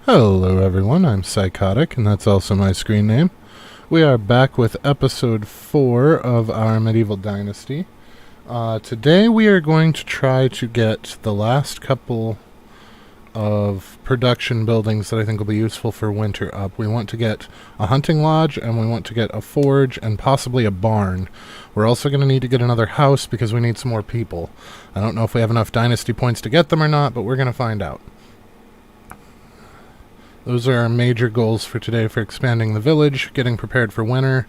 Hello everyone, I'm Psychotic, and that's also my screen name. We are back with episode 4 of our medieval dynasty. Today we are going to try to get the last couple of production buildings that I think will be useful for winter up. We want to get a hunting lodge, and we want to get a forge, and possibly a barn. We're also going to need to get another house because we need some more people. I don't know if we have enough dynasty points to get them or not, but we're going to find out. Those are our major goals for today for expanding the village, getting prepared for winter.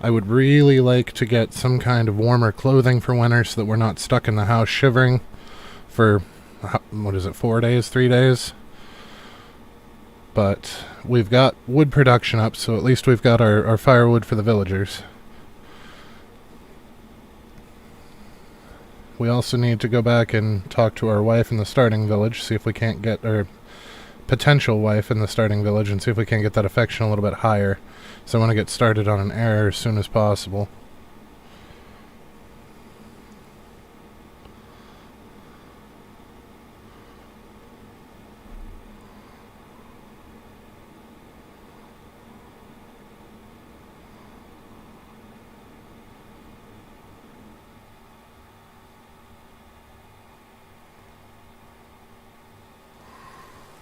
I would really like to get some kind of warmer clothing for winter so that we're not stuck in the house shivering for, 4 days, 3 days? But we've got wood production up, so at least we've got our firewood for the villagers. We also need to go back and talk to our wife in the starting village, see if we can't get our potential wife in the starting village and see if we can get that affection a little bit higher. So I want to get started on an heir as soon as possible.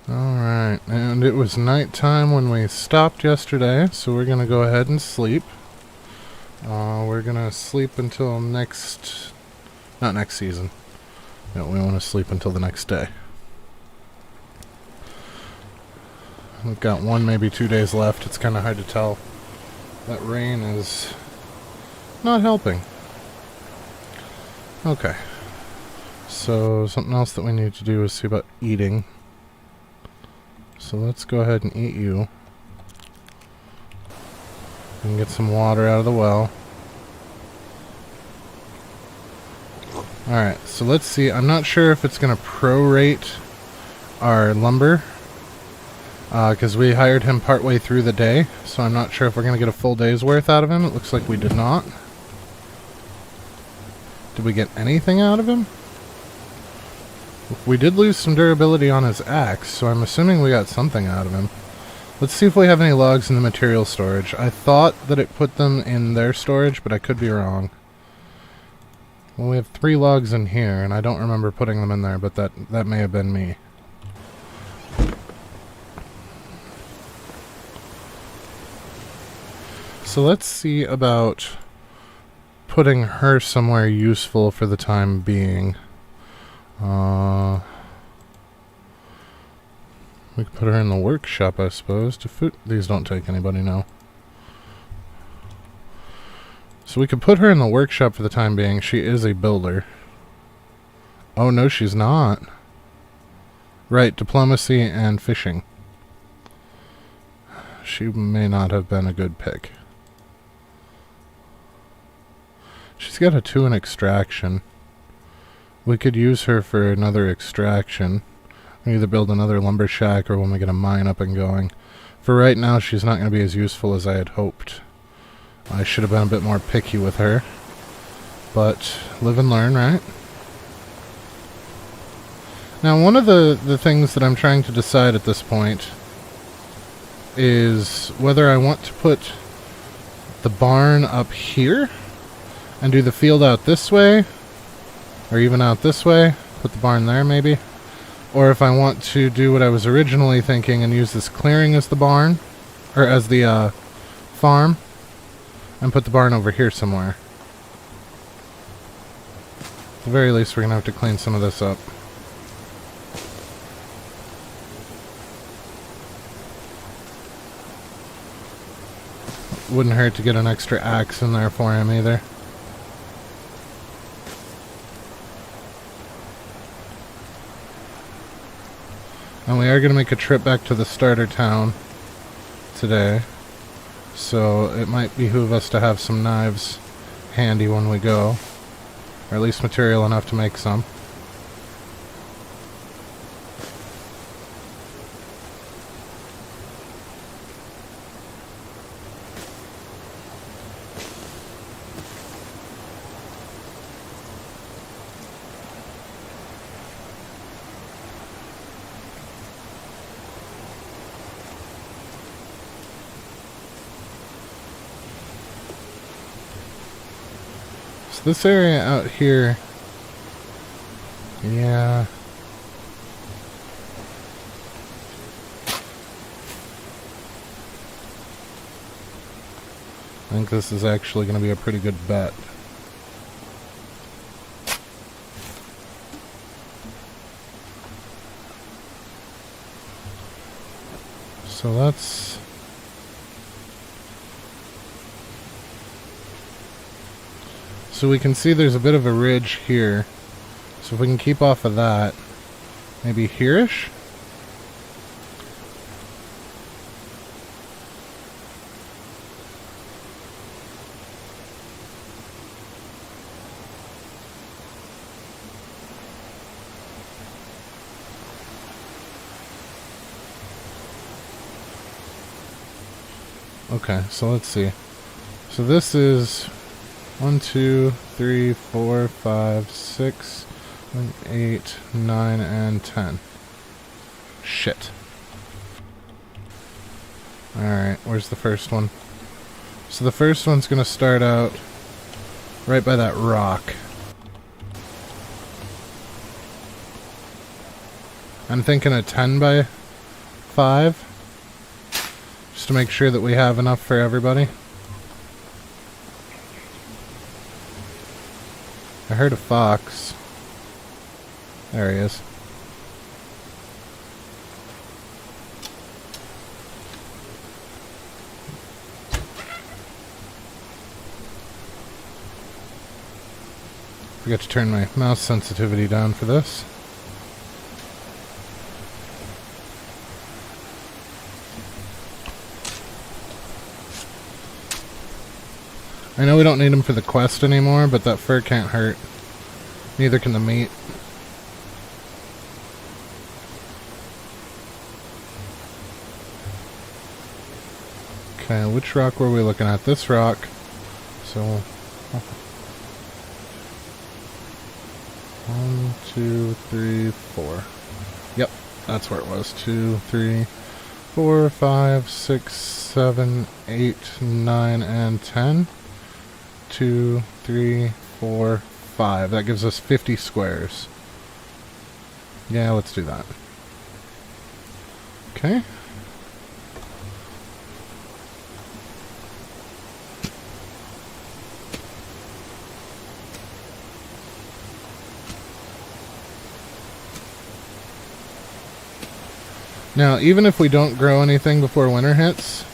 Alright, and it was nighttime when we stopped yesterday, so we're going to go ahead and sleep. We're going to sleep until not next season. No, we want to sleep until the next day. We've got 1, maybe 2 days left. It's kind of hard to tell. That rain is not helping. Okay. So, something else that we need to do is see about eating. So let's go ahead and eat you. And get some water out of the well. Alright, so let's see. I'm not sure if it's going to prorate our lumber. Because we hired him partway through the day. So I'm not sure if we're going to get a full day's worth out of him. It looks like we did not. Did we get anything out of him? We did lose some durability on his axe, so I'm assuming we got something out of him. Let's see if we have any logs in the material storage. I thought that it put them in their storage, but I could be wrong. Well, we have 3 logs in here, and I don't remember putting them in there, but that may have been me. So let's see about putting her somewhere useful for the time being. We could put her in the workshop, I suppose. These don't take anybody now. So we could put her in the workshop for the time being. She is a builder. Oh, no, she's not. Right, diplomacy and fishing. She may not have been a good pick. She's got a 2 in extraction. We could use her for another extraction. We either build another lumber shack or when we get a mine up and going. For right now, she's not going to be as useful as I had hoped. I should have been a bit more picky with her. But live and learn, right? Now, one of the things that I'm trying to decide at this point is whether I want to put the barn up here and do the field out this way. Or even out this way. Put the barn there, maybe. Or if I want to do what I was originally thinking and use this clearing as the barn. Or as the farm. And put the barn over here somewhere. At the very least, we're going to have to clean some of this up. Wouldn't hurt to get an extra axe in there for him either. And we are going to make a trip back to the starter town today. So it might behoove us to have some knives handy when we go. Or at least material enough to make some. This area out here... Yeah... I think this is actually going to be a pretty good bet. So let's... So we can see there's a bit of a ridge here. So if we can keep off of that, maybe here-ish? Okay, so let's see. So this is 1, 2, 3, 4, 5, 6, 7, 8, 9, and 10. Shit. Alright, where's the first one? So the first one's gonna start out right by that rock. I'm thinking a 10 by 5. Just to make sure that we have enough for everybody. I heard a fox. There he is. Forgot to turn my mouse sensitivity down for this. I know we don't need him for the quest anymore, but that fur can't hurt. Neither can the meat. Okay, which rock were we looking at? This rock. So... 1, 2, 3, 4. Yep, that's where it was. 2, 3, 4, 5, 6, 7, 8, 9, and 10. 2, 3, 4, 5. That gives us 50 squares. Yeah, let's do that. Okay. Now, even if we don't grow anything before winter hits,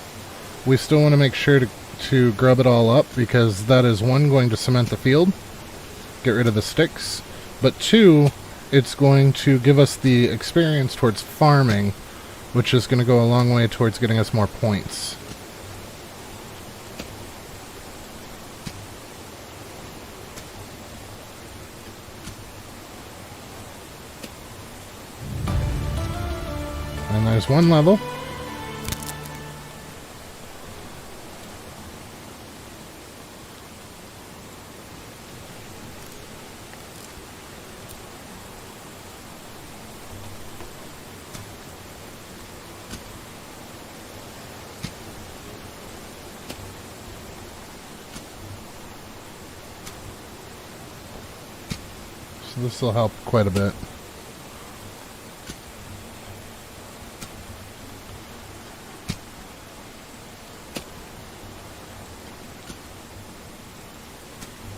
we still want to make sure to grub it all up, because that is, 1, going to cement the field, get rid of the sticks, but 2, it's going to give us the experience towards farming, which is going to go a long way towards getting us more points. And there's 1 level. So this will help quite a bit.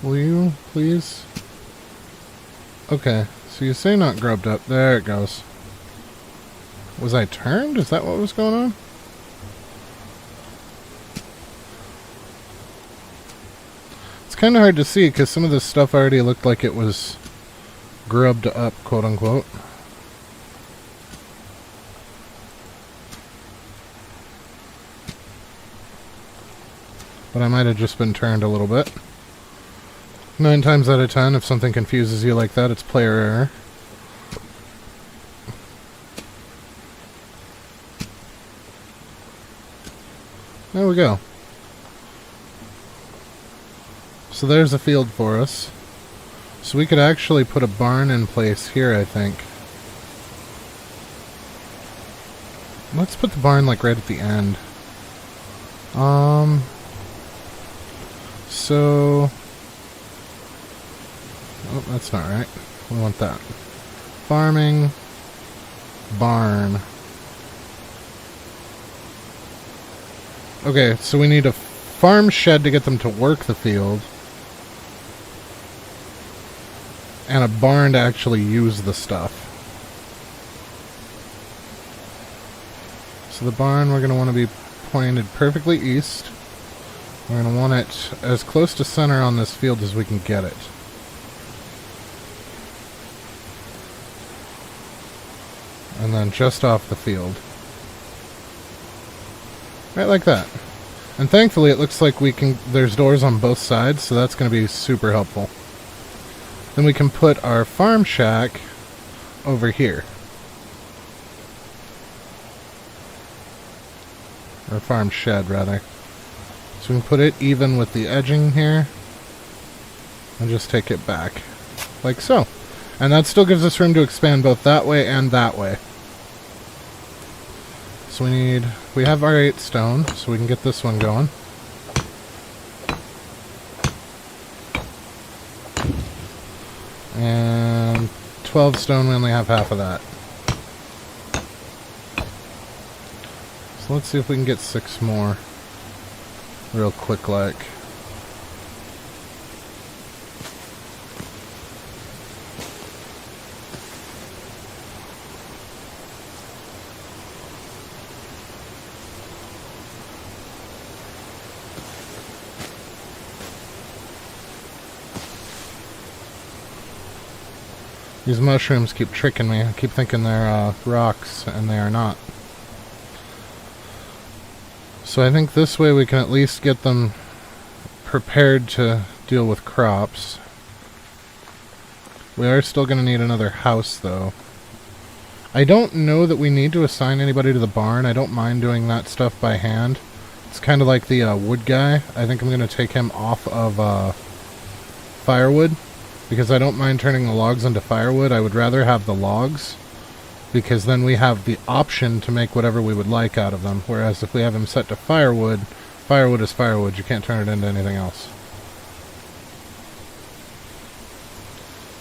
Will you, please? Okay, so you say not grubbed up. There it goes. Was I turned? Is that what was going on? It's kind of hard to see because some of this stuff already looked like it was grubbed up, quote unquote. But I might have just been turned a little bit. 9 times out of 10, if something confuses you like that, it's player error. There we go. So there's a field for us. So we could actually put a barn in place here, I think. Let's put the barn like right at the end. So Oh, that's not right. We want that. Farming. Barn. Okay, so we need a farm shed to get them to work the field. And a barn to actually use the stuff. So the barn, we're going to want to be pointed perfectly east. We're going to want it as close to center on this field as we can get it. And then just off the field. Right like that. And thankfully it looks like there's doors on both sides, so that's going to be super helpful. Then we can put our farm shack over here. Or farm shed, rather. So we can put it even with the edging here. And just take it back. Like so. And that still gives us room to expand both that way and that way. So we have our 8 stone, so we can get this one going. And 12 stone, we only have half of that. So let's see if we can get 6 more. Real quick like. These mushrooms keep tricking me. I keep thinking they're rocks, and they are not. So I think this way we can at least get them prepared to deal with crops. We are still going to need another house, though. I don't know that we need to assign anybody to the barn. I don't mind doing that stuff by hand. It's kind of like the wood guy. I think I'm going to take him off of firewood. Because I don't mind turning the logs into firewood. I would rather have the logs, because then we have the option to make whatever we would like out of them. Whereas if we have them set to firewood, firewood is firewood. You can't turn it into anything else.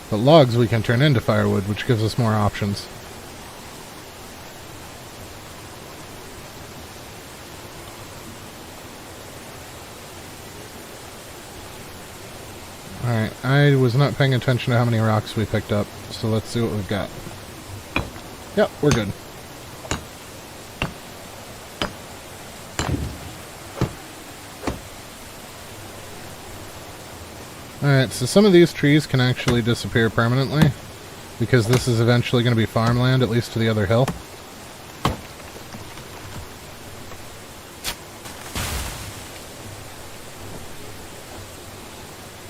But logs we can turn into firewood, which gives us more options. Alright, I was not paying attention to how many rocks we picked up, so let's see what we've got. Yep, we're good. Alright, so some of these trees can actually disappear permanently, because this is eventually going to be farmland, at least to the other hill.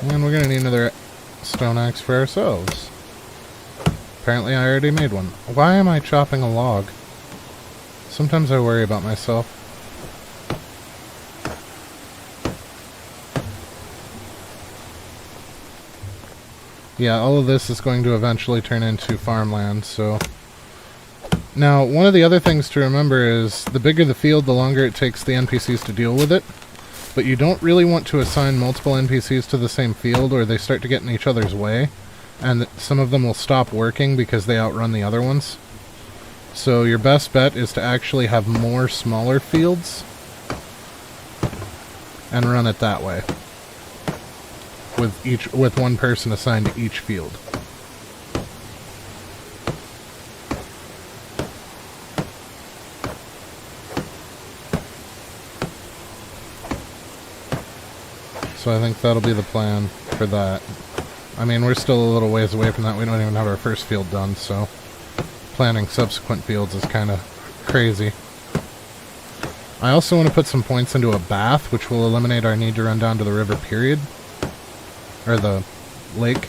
And we're going to need another stone axe for ourselves. Apparently I already made one. Why am I chopping a log? Sometimes I worry about myself. Yeah, all of this is going to eventually turn into farmland, so... Now, one of the other things to remember is the bigger the field, the longer it takes the NPCs to deal with it. But you don't really want to assign multiple NPCs to the same field, or they start to get in each other's way. And some of them will stop working because they outrun the other ones. So your best bet is to actually have more smaller fields and run it that way. With one person assigned to each field. So I think that'll be the plan for that. I mean, we're still a little ways away from that. We don't even have our first field done, so planning subsequent fields is kind of crazy. I also want to put some points into a bath, which will eliminate our need to run down to the river, period. Or the lake.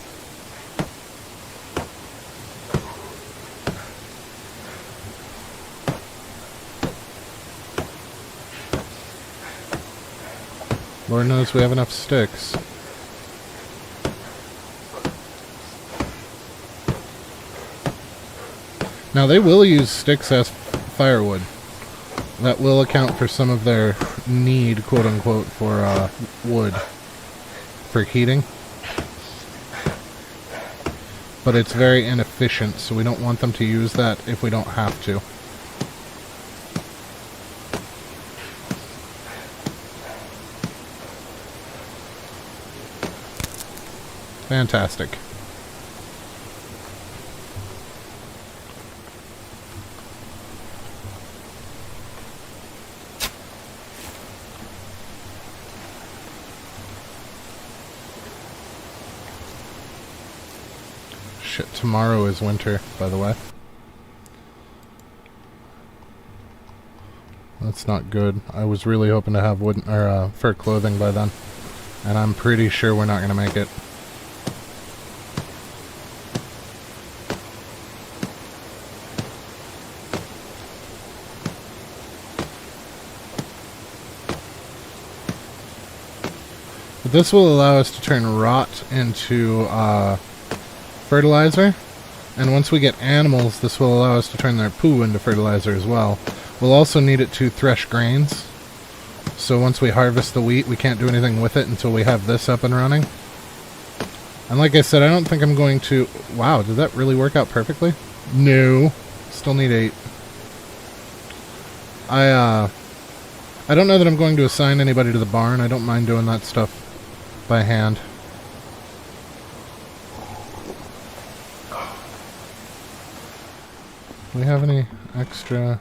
Lord knows we have enough sticks. Now they will use sticks as firewood. That will account for some of their need, quote-unquote, for wood. For heating. but it's very inefficient, so we don't want them to use that if we don't have to. Fantastic. Shit, tomorrow is winter, by the way. That's not good. I was really hoping to have wood or fur clothing by then, and I'm pretty sure we're not going to make it. But this will allow us to turn rot into fertilizer, and once we get animals, this will allow us to turn their poo into fertilizer as well. We'll also need it to thresh grains, so once we harvest the wheat, we can't do anything with it until we have this up and running. And like I said, I don't think I'm going to... Wow, did that really work out perfectly? No. Still need 8. I don't know that I'm going to assign anybody to the barn. I don't mind doing that stuff by hand. Do we have any extra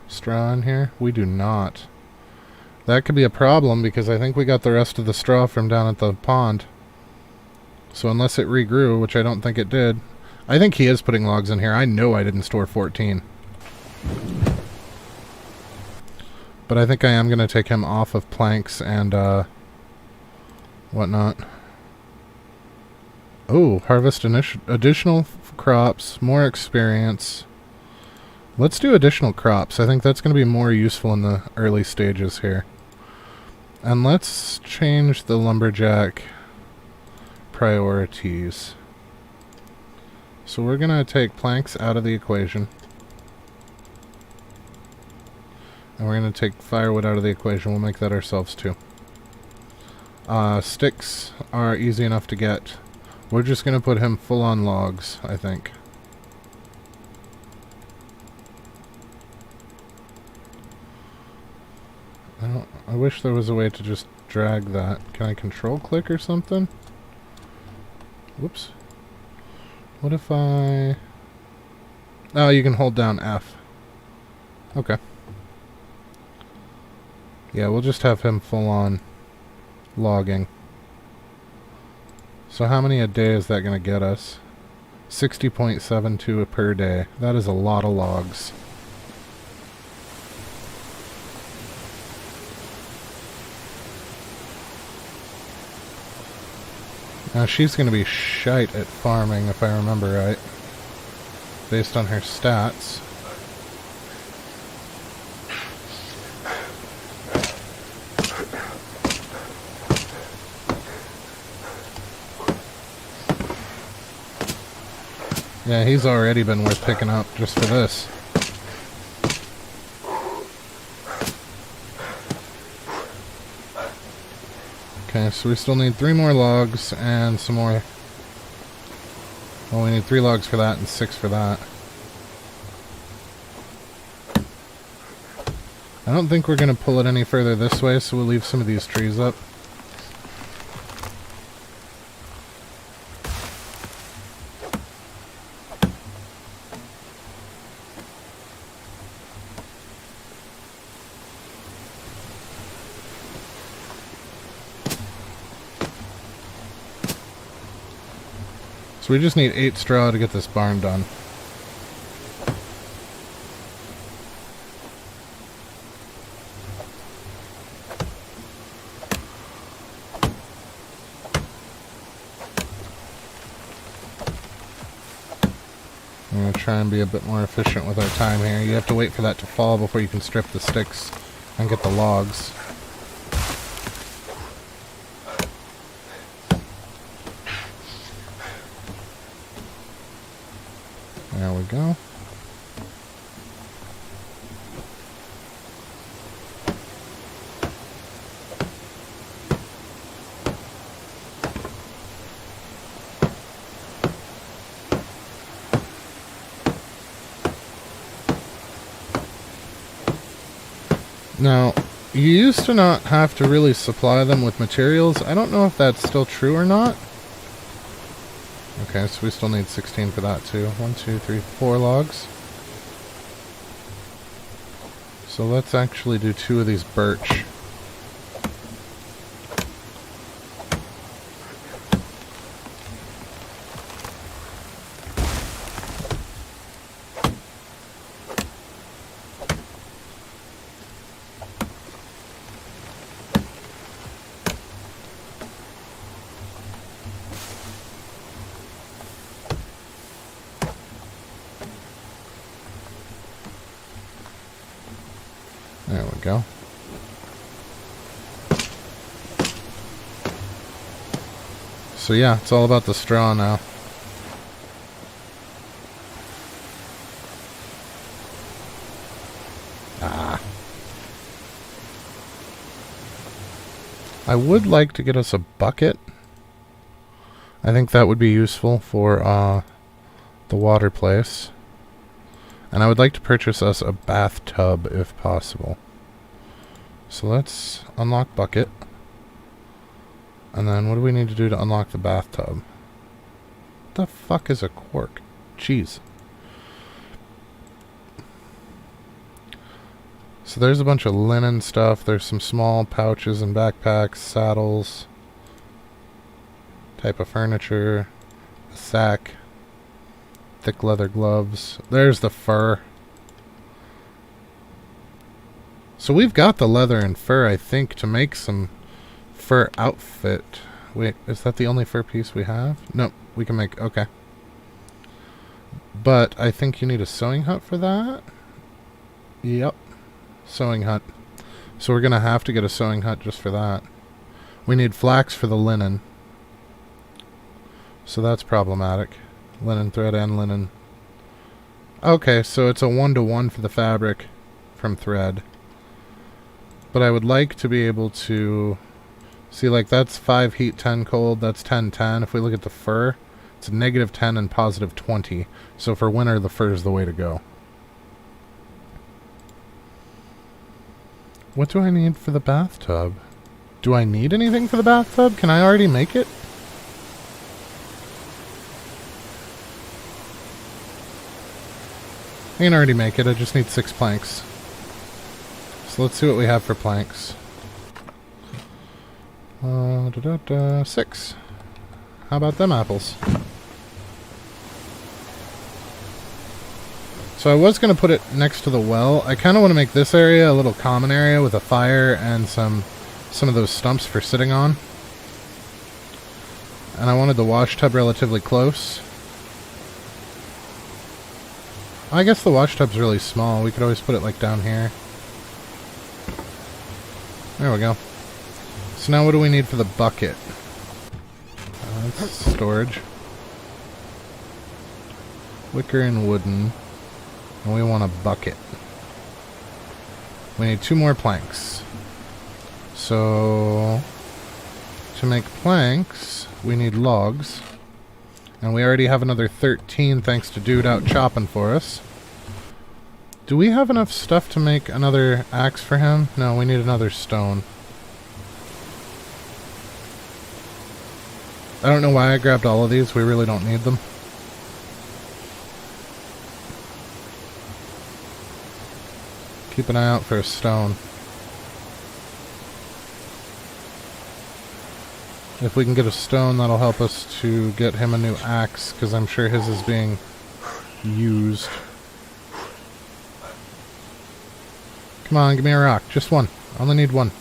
straw in here? We do not. That could be a problem because I think we got the rest of the straw from down at the pond. So unless it regrew, which I don't think it did. I think he is putting logs in here. I know I didn't store 14. But I think I am going to take him off of planks and whatnot. Oh, harvest additional crops, more experience. Let's do additional crops. I think that's going to be more useful in the early stages here. And let's change the lumberjack priorities. So we're going to take planks out of the equation. And we're going to take firewood out of the equation. We'll make that ourselves too. Sticks are easy enough to get. We're just going to put him full on logs, I think. I wish there was a way to just drag that. Can I control click or something? Whoops. What if I... Oh, you can hold down F. Okay. Yeah, we'll just have him full on logging. So how many a day is that going to get us? 60.72 per day. That is a lot of logs. Now she's going to be shite at farming if I remember right. Based on her stats. Yeah, he's already been worth picking up just for this. Okay, so we still need 3 more logs and some more. Well, we need 3 logs for that and 6 for that. I don't think we're going to pull it any further this way, so we'll leave some of these trees up. So we just need 8 straw to get this barn done. I'm going to try and be a bit more efficient with our time here. You have to wait for that to fall before you can strip the sticks and get the logs. There we go. Now, you used to not have to really supply them with materials. I don't know if that's still true or not. Okay, so we still need 16 for that too. 1, 2, 3, 4 logs. So let's actually do 2 of these birch. There we go. So yeah, it's all about the straw now. I would like to get us a bucket. I think that would be useful for the water place. And I would like to purchase us a bathtub if possible. So let's unlock bucket. And then what do we need to do to unlock the bathtub? What the fuck is a cork? Jeez. So there's a bunch of linen stuff. There's some small pouches and backpacks, saddles, type of furniture, a sack, thick leather gloves. There's the fur. So we've got the leather and fur, I think, to make some fur outfit. Wait, is that the only fur piece we have? Nope, we can make... okay. But I think you need a sewing hut for that. Yep. Sewing hut. So we're going to have to get a sewing hut just for that. We need flax for the linen. So that's problematic. Linen thread and linen. Okay, so it's a 1-to-1 for the fabric from thread. But I would like to be able to... see, like, that's 5 heat, 10 cold. That's 10, 10. If we look at the fur, it's negative 10 and positive 20. So for winter, the fur is the way to go. What do I need for the bathtub? Do I need anything for the bathtub? Can I already make it? I can already make it. I just need 6 planks. So let's see what we have for planks. 6. How about them apples? So I was going to put it next to the well. I kind of want to make this area a little common area with a fire and some of those stumps for sitting on. And I wanted the wash tub relatively close. I guess the wash tub's really small. We could always put it like down here. There we go. So now what do we need for the bucket? That's storage. Wicker and wooden. And we want a bucket. We need 2 more planks. So, to make planks, we need logs. And we already have another 13 thanks to Dude out chopping for us. Do we have enough stuff to make another axe for him? No, we need another stone. I don't know why I grabbed all of these. We really don't need them. Keep an eye out for a stone. If we can get a stone, that'll help us to get him a new axe, because I'm sure his is being used. Come on, give me a rock. Just one. I only need one.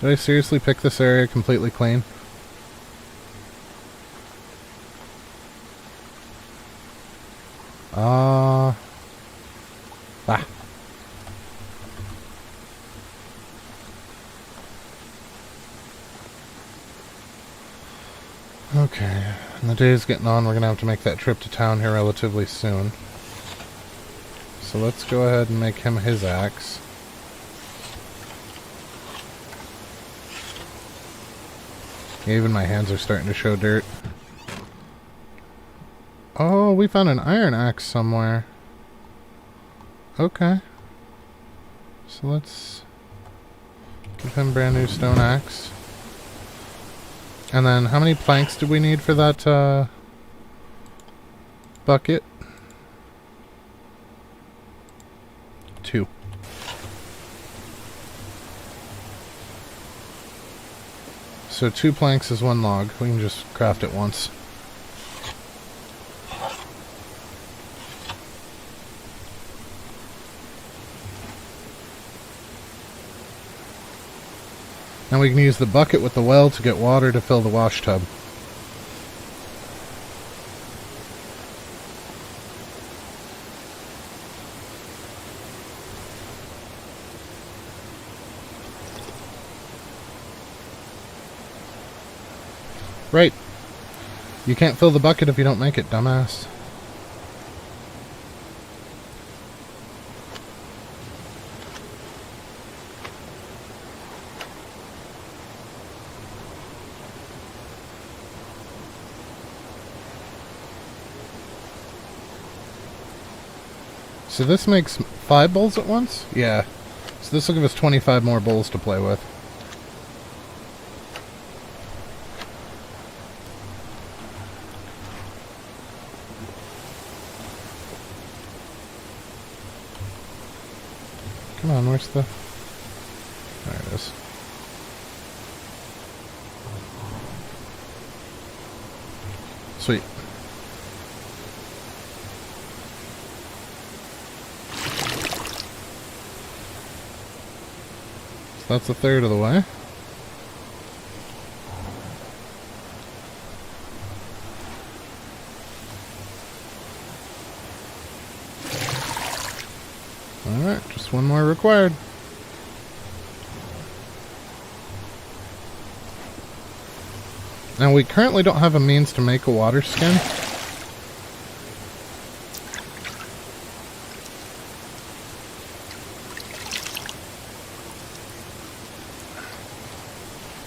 Did I seriously pick this area completely clean? Ah. Okay, and the day's getting on. We're going to have to make that trip to town here relatively soon. So let's go ahead and make him his axe. Even my hands are starting to show dirt. Oh, we found an iron axe somewhere. Okay. So let's give him brand new stone axe. And then how many planks do we need for that bucket? 2. So 2 planks is 1 log. We can just craft it once. Now we can use the bucket with the well to get water to fill the wash tub. Right. You can't fill the bucket if you don't make it, dumbass. So this makes 5 bowls at once? Yeah. So this will give us 25 more bowls to play with. Come on, where's the... There it is. Sweet. So that's a third of the way. Alright, just 1 more required. Now we currently don't have a means to make a water skin.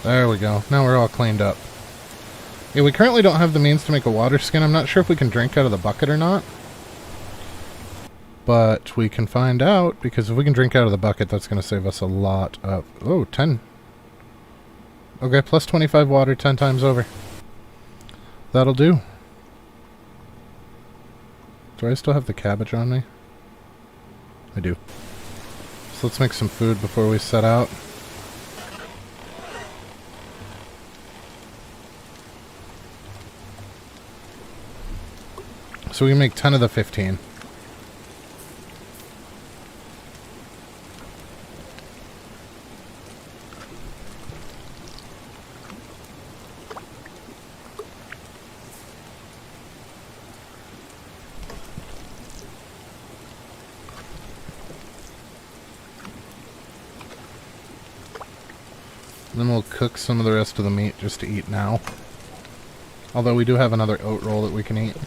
There we go. Now we're all cleaned up. Yeah, we currently don't have the means to make a water skin. I'm not sure if we can drink out of the bucket or not. But we can find out, because if we can drink out of the bucket, that's going to save us a lot of... Oh, 10. Okay, plus 25 water 10 times over. That'll do. Do I still have the cabbage on me? I do. So let's make some food before we set out. So we can make 10 of the 15. And then we'll cook some of the rest of the meat just to eat now. Although we do have another oat roll that we can eat.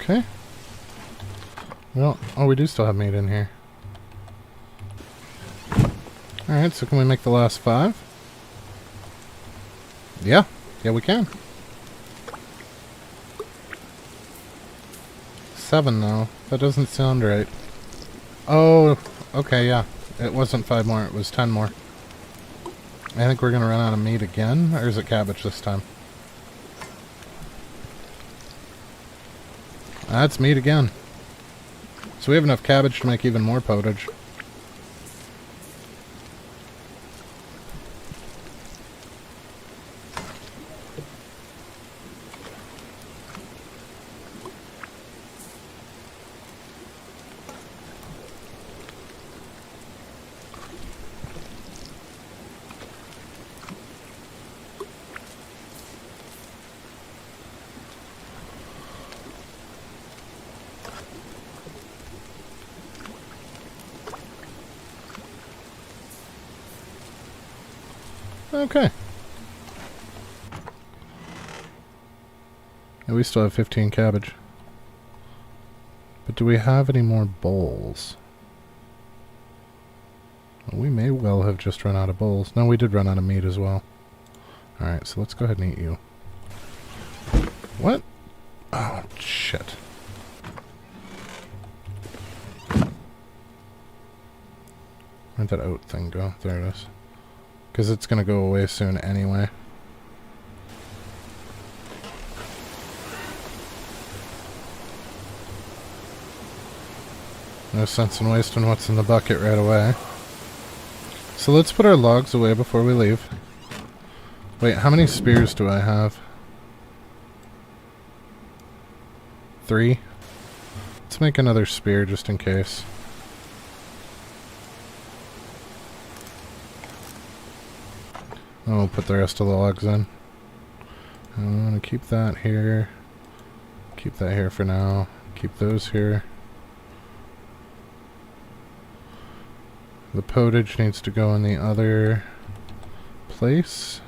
Okay. Well, oh, we do still have meat in here. Alright, so can we make the last 5? Yeah. Yeah, we can. 7, though. That doesn't sound right. Oh, okay, yeah. It wasn't 5 more, it was 10 more. I think we're gonna run out of meat again, or is it cabbage this time? That's meat again. So we have enough cabbage to make even more pottage. Okay. And we still have 15 cabbage. But do we have any more bowls? Well, we may well have just run out of bowls. No, we did run out of meat as well. Alright, so let's go ahead and eat you. What? Oh, shit. Where'd that oat thing go? There it is. Because it's going to go away soon anyway. No sense in wasting what's in the bucket right away. So let's put our logs away before we leave. Wait, how many spears do I have? 3? Let's make another spear just in case. Oh, we'll put the rest of the logs in. I'm going to keep that here. Keep that here for now. Keep those here. The potage needs to go in the other place.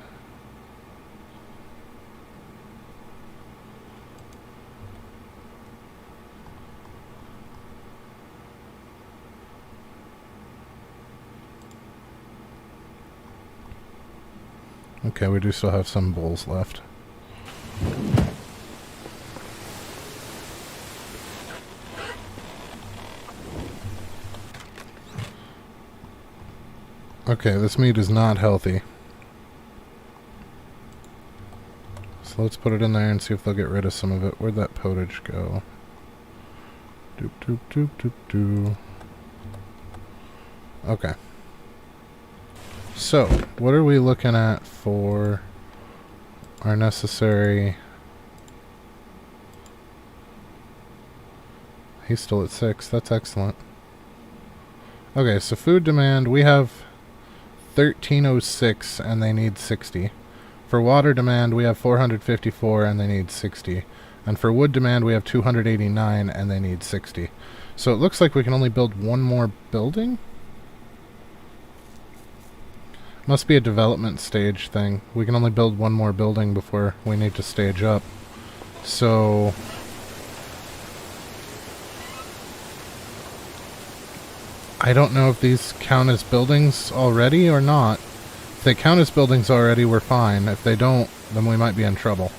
Okay, we do still have some bowls left. Okay, this meat is not healthy. So let's put it in there and see if they'll get rid of some of it. Where'd that potage go? Doop doop doop doop doo. Okay. So, what are we looking at for our necessary... He's still at 6. That's excellent. Okay, so food demand, we have 1306 and they need 60. For water demand, we have 454 and they need 60. And for wood demand, we have 289 and they need 60. So it looks like we can only build one more building? Must be a development stage thing. We can only build one more building before we need to stage up. So... I don't know if these count as buildings already or not. If they count as buildings already, we're fine. If they don't, then we might be in trouble.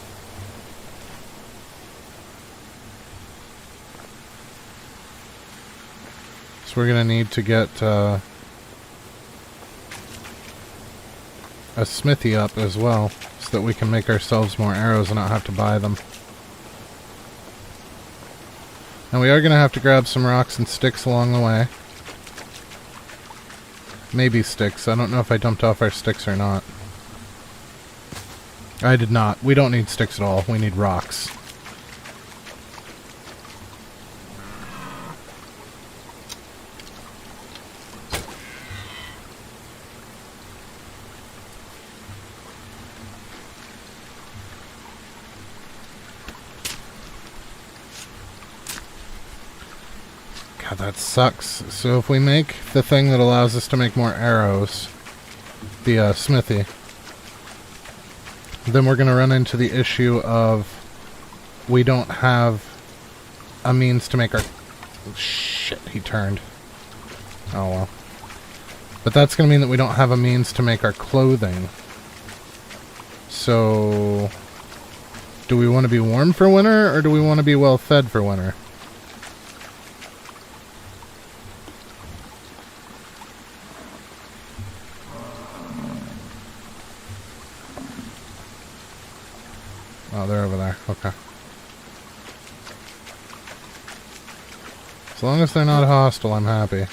So we're going to need to get a smithy up as well, so that we can make ourselves more arrows and not have to buy them. And we are going to have to grab some rocks and sticks along the way. Maybe sticks. I don't know if I dumped off our sticks or not. I did not. We don't need sticks at all. We need rocks. God, that sucks. So if we make the thing that allows us to make more arrows, the smithy, then we're going to run into the issue of we don't have a means to make our... Shit, he turned. Oh well. But that's going to mean that we don't have a means to make our clothing. So... do we want to be warm for winter, or do we want to be well fed for winter? Oh, they're over there. Okay. As long as they're not hostile, I'm happy.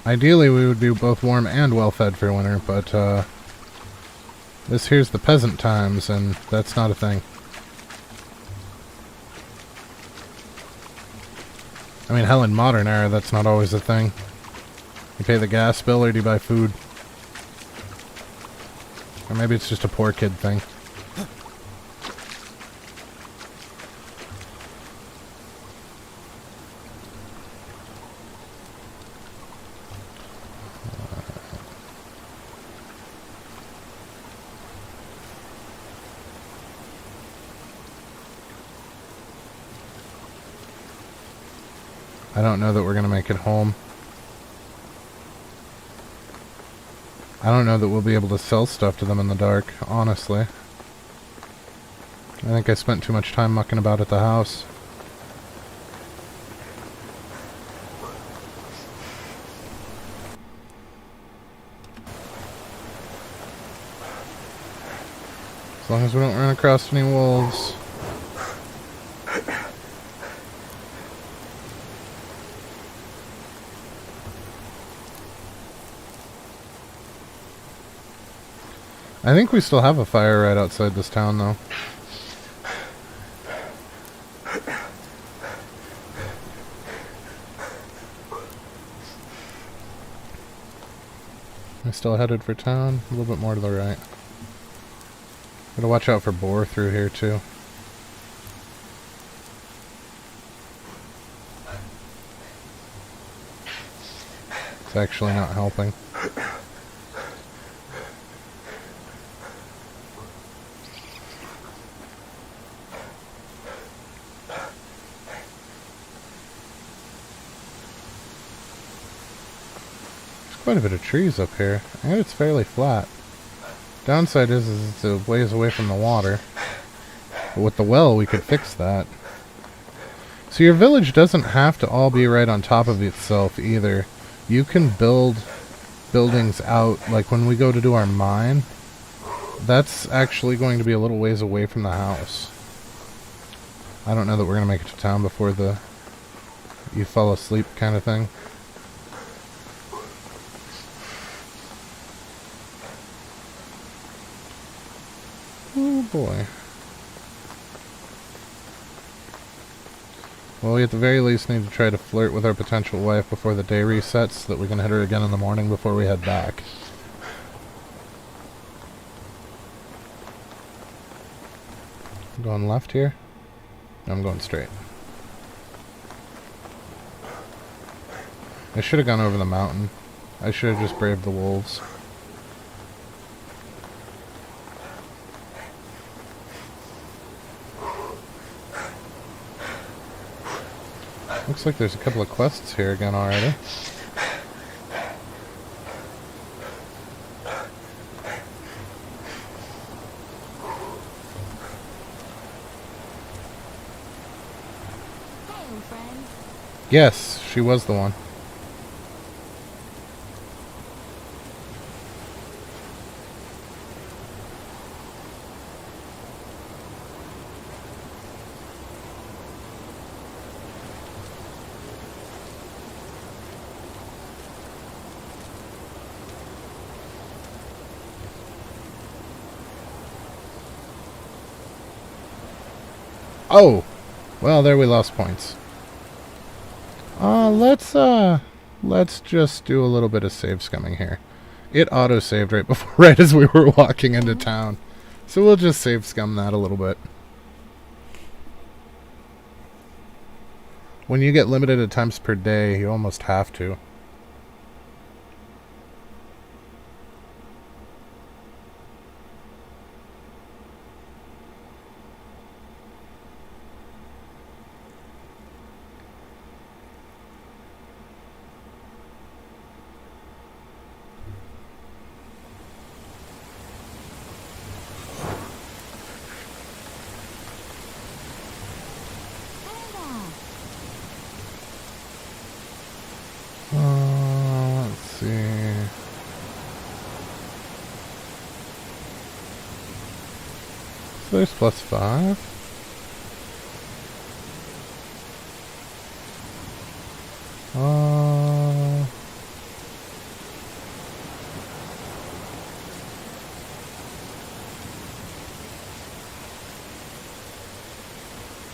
Ideally, we would be both warm and well-fed for winter, but, this here's the peasant times, and that's not a thing. I mean, hell, in modern era, that's not always a thing. You pay the gas bill, or do you buy food? Or maybe it's just a poor kid thing. I don't know that we're going to make it home. I don't know that we'll be able to sell stuff to them in the dark, honestly. I think I spent too much time mucking about at the house. As long as we don't run across any wolves. I think we still have a fire right outside this town, though. I'm still headed for town, a little bit more to the right. Gotta watch out for boar through here, too. It's actually not helping. Quite a bit of trees up here, and it's fairly flat. Downside is it's a ways away from the water. But with the well, we could fix that. So your village doesn't have to all be right on top of itself either. You can build buildings out, like when we go to do our mine, that's actually going to be a little ways away from the house. I don't know that we're going to make it to town before the you fall asleep kind of thing. Oh boy. Well, we at the very least need to try to flirt with our potential wife before the day resets so that we can hit her again in the morning before we head back. I'm going left here? No, I'm going straight. I should have gone over the mountain. I should have just braved the wolves. Looks like there's a couple of quests here again already. Hey, friend. Yes, she was the one. Oh! Well, there we lost points. Let's just do a little bit of save scumming here. It auto-saved right before, right as we were walking into town. So we'll just save scum that a little bit. When you get limited attempts per day, you almost have to. Let's see. So there's +5.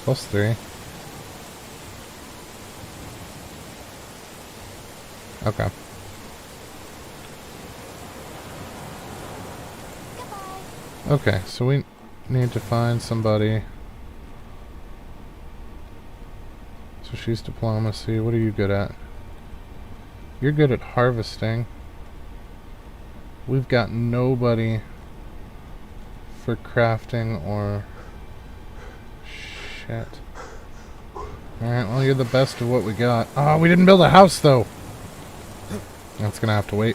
+3. Okay. Okay, so we need to find somebody. So she's diplomacy. What are you good at? You're good at harvesting. We've got nobody for crafting or... Shit. Alright, well, you're the best of what we got. Oh, we didn't build a house, though. That's gonna have to wait.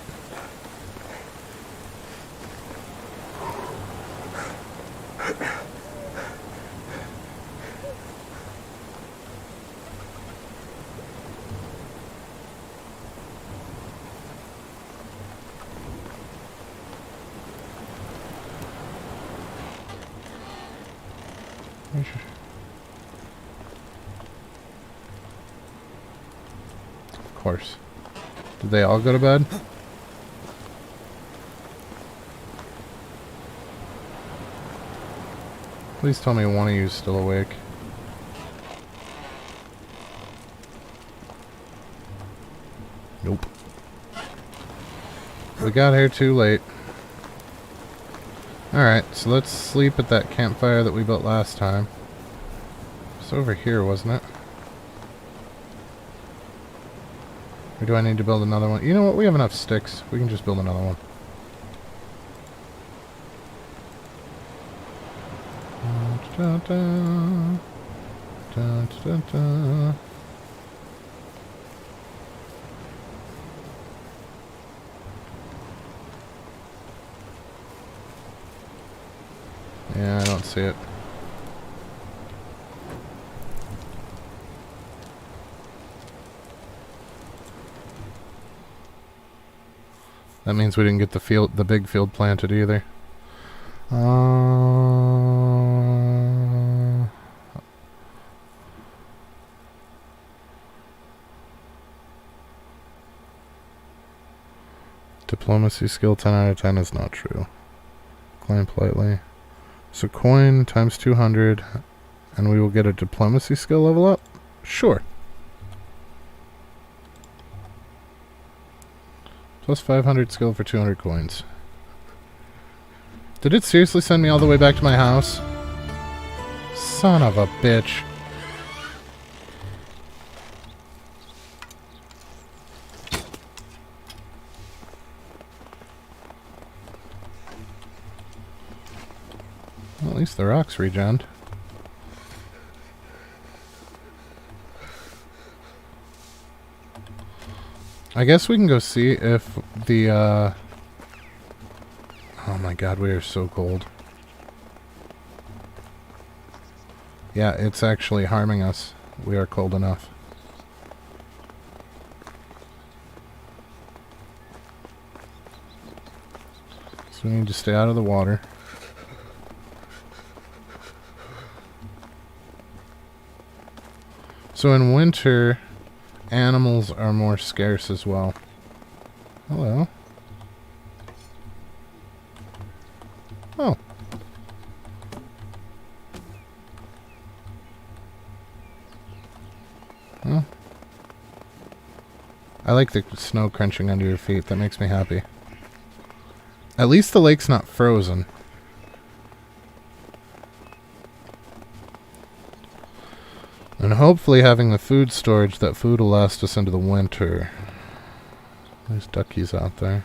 Of course. Did they all go to bed? Please tell me one of you is still awake. Nope. We got here too late. Alright, so let's sleep at that campfire that we built last time. It's over here, wasn't it? Or do I need to build another one? You know what? We have enough sticks. We can just build another one. Da, da, da, da, da. Yeah, I don't see it. That means we didn't get the big field planted either. Diplomacy skill 10 out of 10 is not true. Decline politely. So coin times 200, and we will get a diplomacy skill level up? Sure. Plus 500 skill for 200 coins. Did it seriously send me all the way back to my house? Son of a bitch. Well, at least the rocks regened. I guess we can go see if the, oh my god, we are so cold. Yeah, it's actually harming us. We are cold enough. So we need to stay out of the water. So in winter, animals are more scarce as well. Hello. Oh. Well. I like the snow crunching under your feet. That makes me happy. At least the lake's not frozen. And hopefully having the food storage, that food will last us into the winter. There's duckies out there.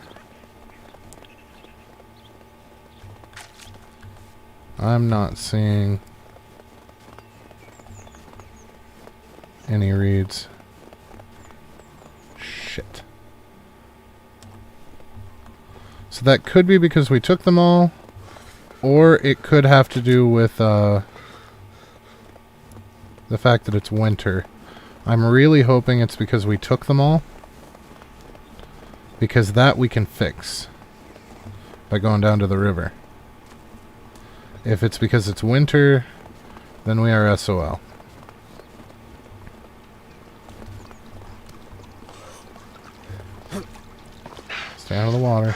I'm not seeing any reeds. Shit. So that could be because we took them all, or it could have to do with the fact that it's winter. I'm really hoping it's because we took them all, because that we can fix by going down to the river. If it's because it's winter, then we are SOL. Stay out of the water.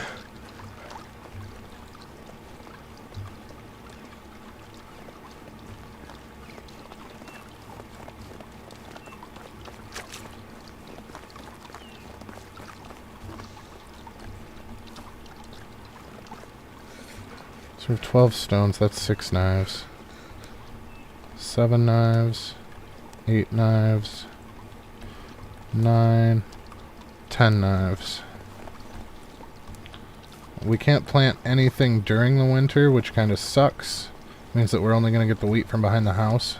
So we have 12 stones, that's 6 knives. 7 knives. 8 knives. 9. 10 knives. We can't plant anything during the winter, which kind of sucks. Means that we're only going to get the wheat from behind the house.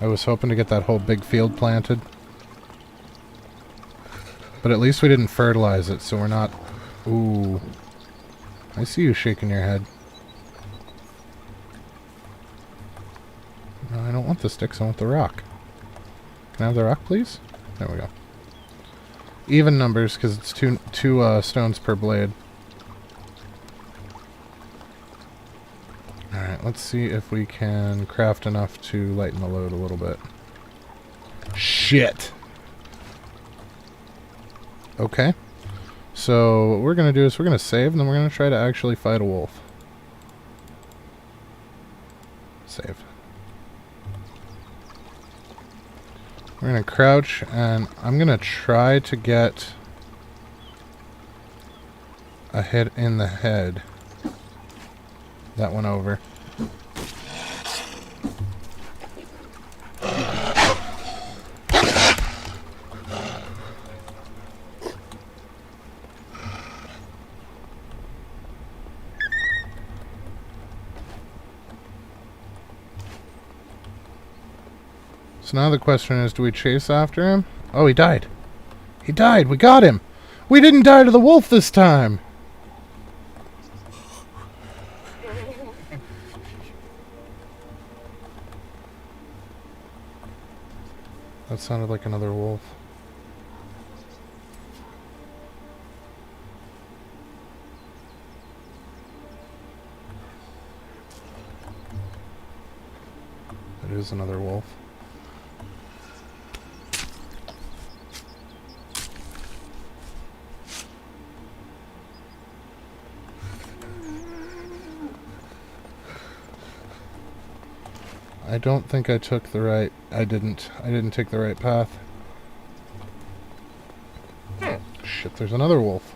I was hoping to get that whole big field planted. But at least we didn't fertilize it, so we're not... Ooh. I see you shaking your head. No, I don't want the sticks, I want the rock. Can I have the rock, please? There we go. Even numbers, because it's two stones per blade. Alright, let's see if we can craft enough to lighten the load a little bit. Shit! Okay. So, what we're going to do is we're going to save, and then we're going to try to actually fight a wolf. Save. We're going to crouch, and I'm going to try to get a hit in the head. That went over. So now the question is, do we chase after him? Oh, he died. He died! We got him! We didn't die to the wolf this time! That sounded like another wolf. It is another wolf. I don't think I took the right... I didn't take the right path. Shit, there's another wolf.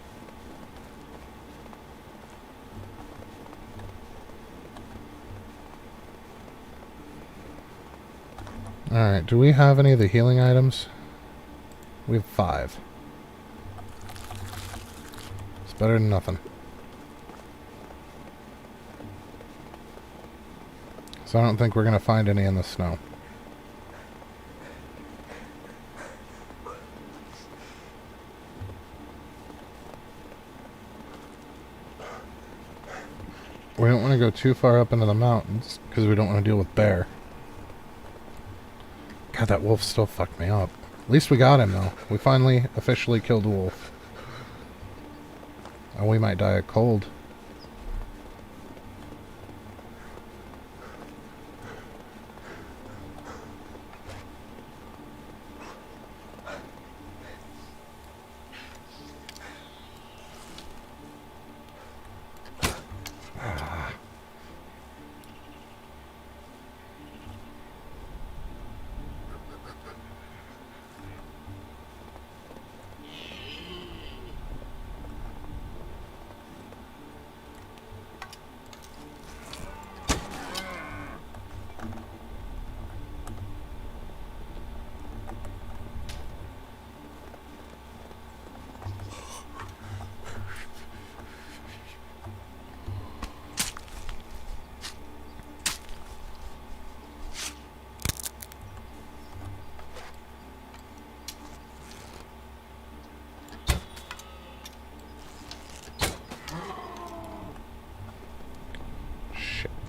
Alright, do we have any of the healing items? We have 5. It's better than nothing. So I don't think we're going to find any in the snow. We don't want to go too far up into the mountains, because we don't want to deal with bear. God, that wolf still fucked me up. At least we got him, though. We finally officially killed a wolf. And we might die of cold.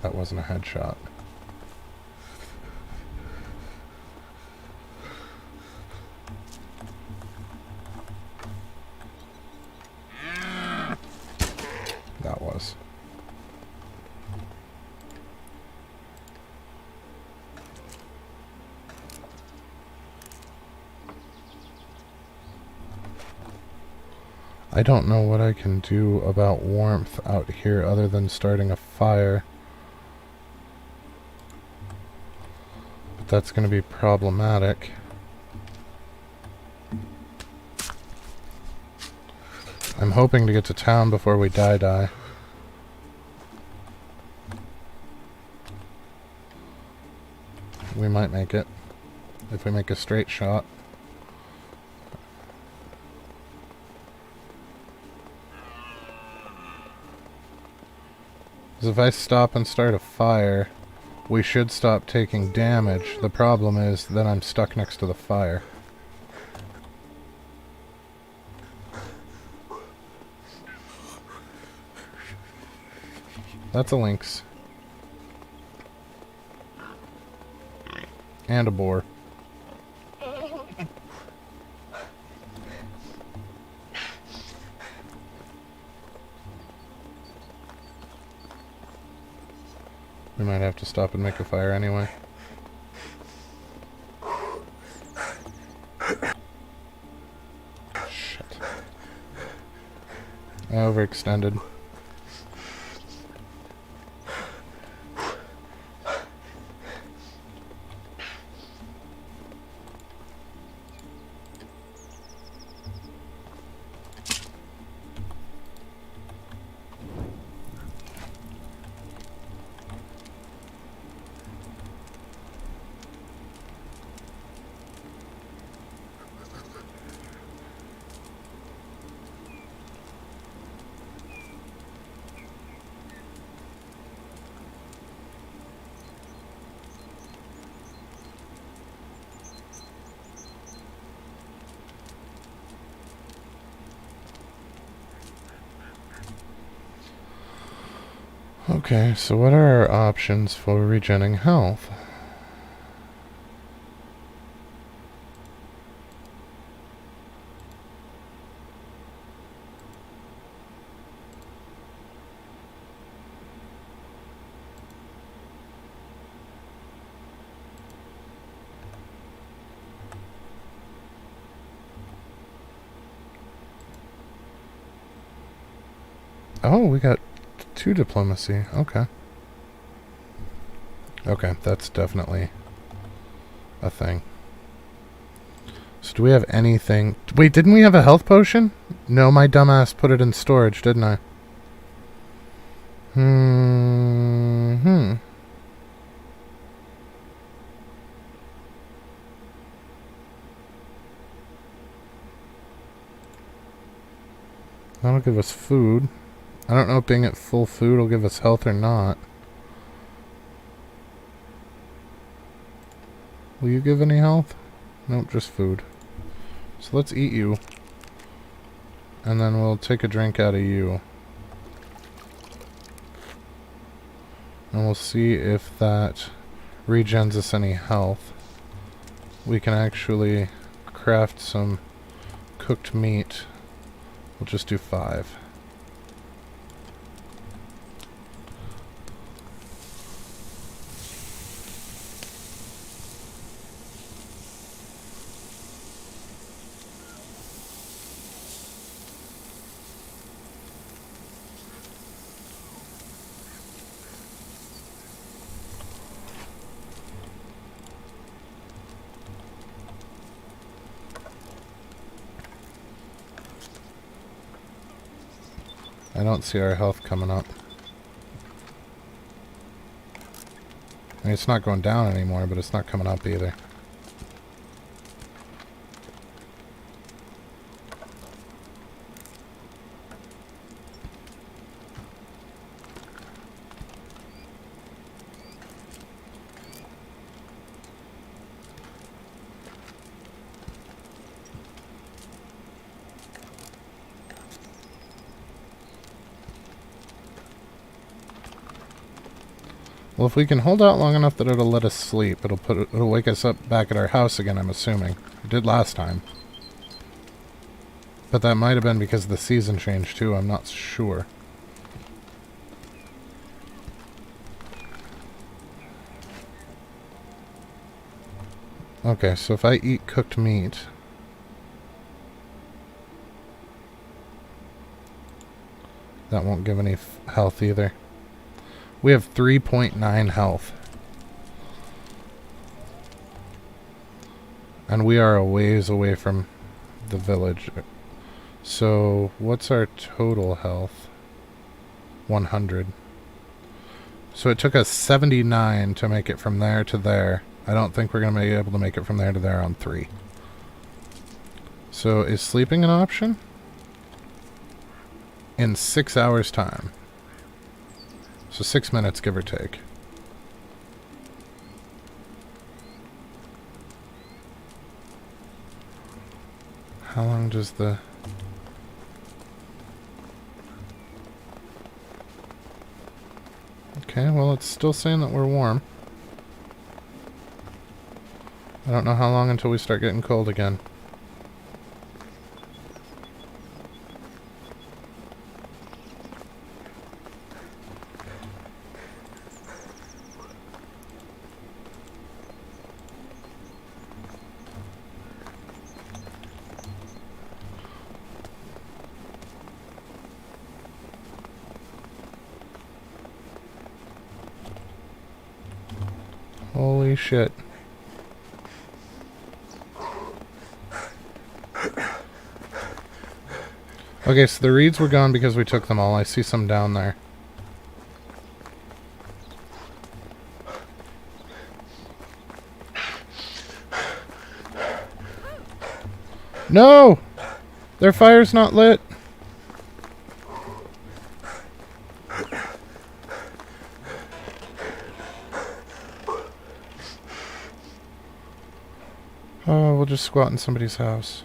That wasn't a headshot. That was. I don't know what I can do about warmth out here other than starting a fire. That's going to be problematic. I'm hoping to get to town before we die. We might make it, if we make a straight shot. Because if I stop and start a fire, we should stop taking damage. The problem is that I'm stuck next to the fire. That's a lynx. And a boar. We might have to stop and make a fire anyway. Shit. I overextended. Okay, so what are our options for regenerating health? Oh, we got 2 diplomacy. Okay. Okay, that's definitely a thing. So do we have anything? Wait, didn't we have a health potion? No, my dumbass put it in storage, didn't I? That'll give us food. I don't know if being at full food will give us health or not. Will you give any health? Nope, just food. So let's eat you. And then we'll take a drink out of you. And we'll see if that regens us any health. We can actually craft some cooked meat. We'll just do 5. I don't see our health coming up. I mean, it's not going down anymore, but it's not coming up either. Well, if we can hold out long enough that it'll let us sleep, it'll wake us up back at our house again, I'm assuming. It did last time. But that might have been because the season changed too, I'm not sure. Okay, so if I eat cooked meat... that won't give any health either. We have 3.9 health. And we are a ways away from the village. So, what's our total health? 100. So it took us 79 to make it from there to there. I don't think we're going to be able to make it from there to there on 3. So, is sleeping an option? In 6 hours' time. So 6 minutes, give or take. How long does the... Okay, well, it's still saying that we're warm. I don't know how long until we start getting cold again. Holy shit. Okay, so the reeds were gone because we took them all. I see some down there. No! Their fire's not lit. Oh, we'll just squat in somebody's house.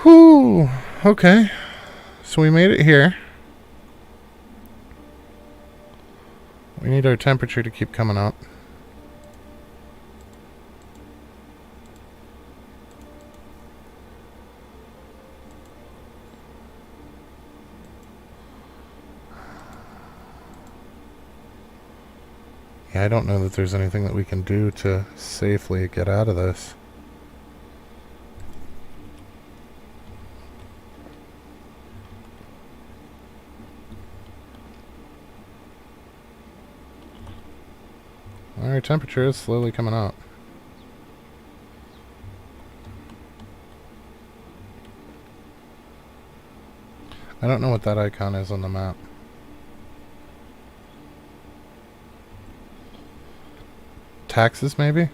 Whew. Okay. So we made it here. We need our temperature to keep coming up. Yeah, I don't know that there's anything that we can do to safely get out of this. Our temperature is slowly coming up. I don't know what that icon is on the map. Taxes, maybe?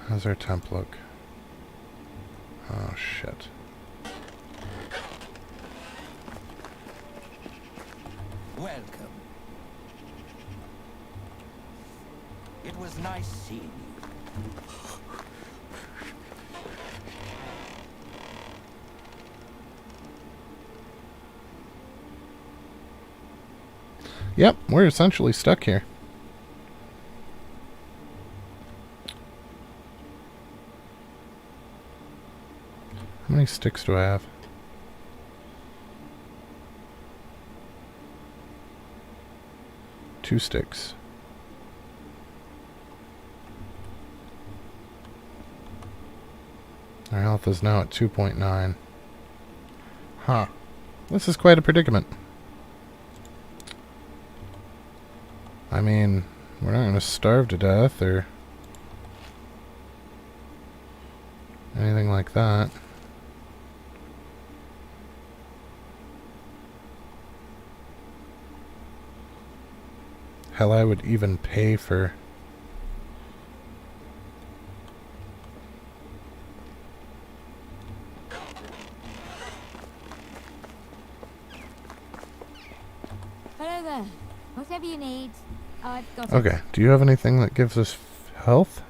How's our temp look? Oh, shit. Welcome. It was nice seeing you. Yep, we're essentially stuck here. How many sticks do I have? 2 sticks. Our health is now at 2.9. Huh. This is quite a predicament. I mean, we're not going to starve to death or anything like that. Hell, I would even pay for... Hello there. Whatever you need, I've got it. Okay, do you have anything that gives us health?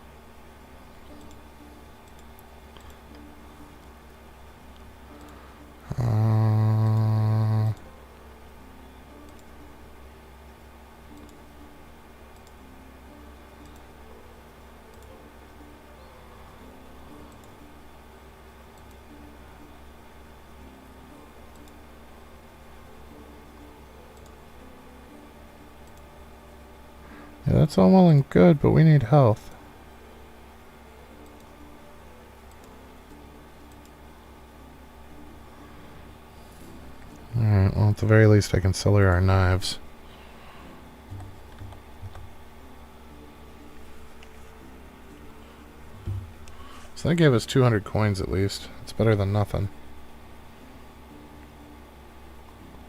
Yeah, that's all well and good, but we need health. Alright, well at the very least I can sell her our knives. So that gave us 200 coins at least. It's better than nothing.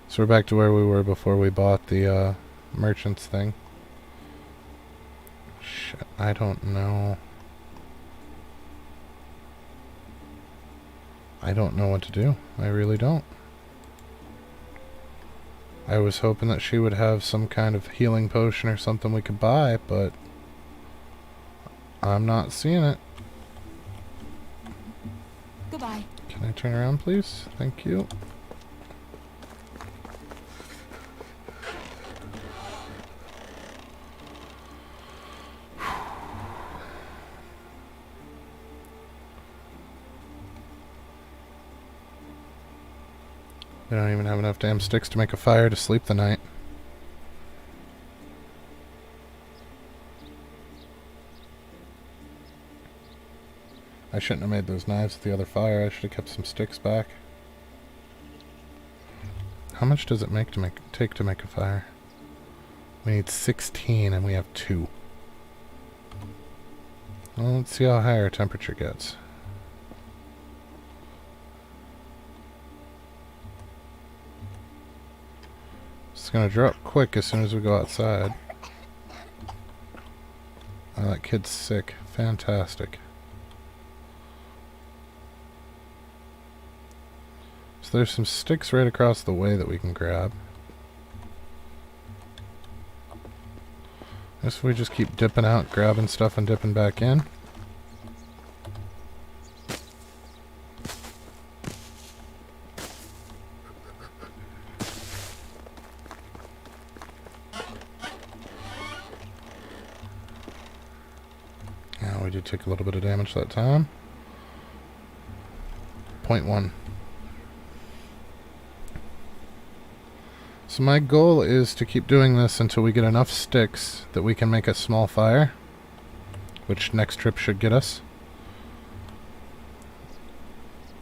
So we're back to where we were before we bought the merchant's thing. I don't know. I don't know what to do. I really don't. I was hoping that she would have some kind of healing potion or something we could buy, but I'm not seeing it. Goodbye. Can I turn around, please? Thank you. We don't even have enough damn sticks to make a fire to sleep the night. I shouldn't have made those knives at the other fire. I should have kept some sticks back. How much does it take to make a fire? We need 16 and we have 2. Well, let's see how high our temperature gets. It's gonna drop quick as soon as we go outside. Oh, that kid's sick. Fantastic. So there's some sticks right across the way that we can grab. I guess we just keep dipping out, grabbing stuff and dipping back in. Yeah, we did take a little bit of damage that time. 0.1. So my goal is to keep doing this until we get enough sticks that we can make a small fire, which next trip should get us.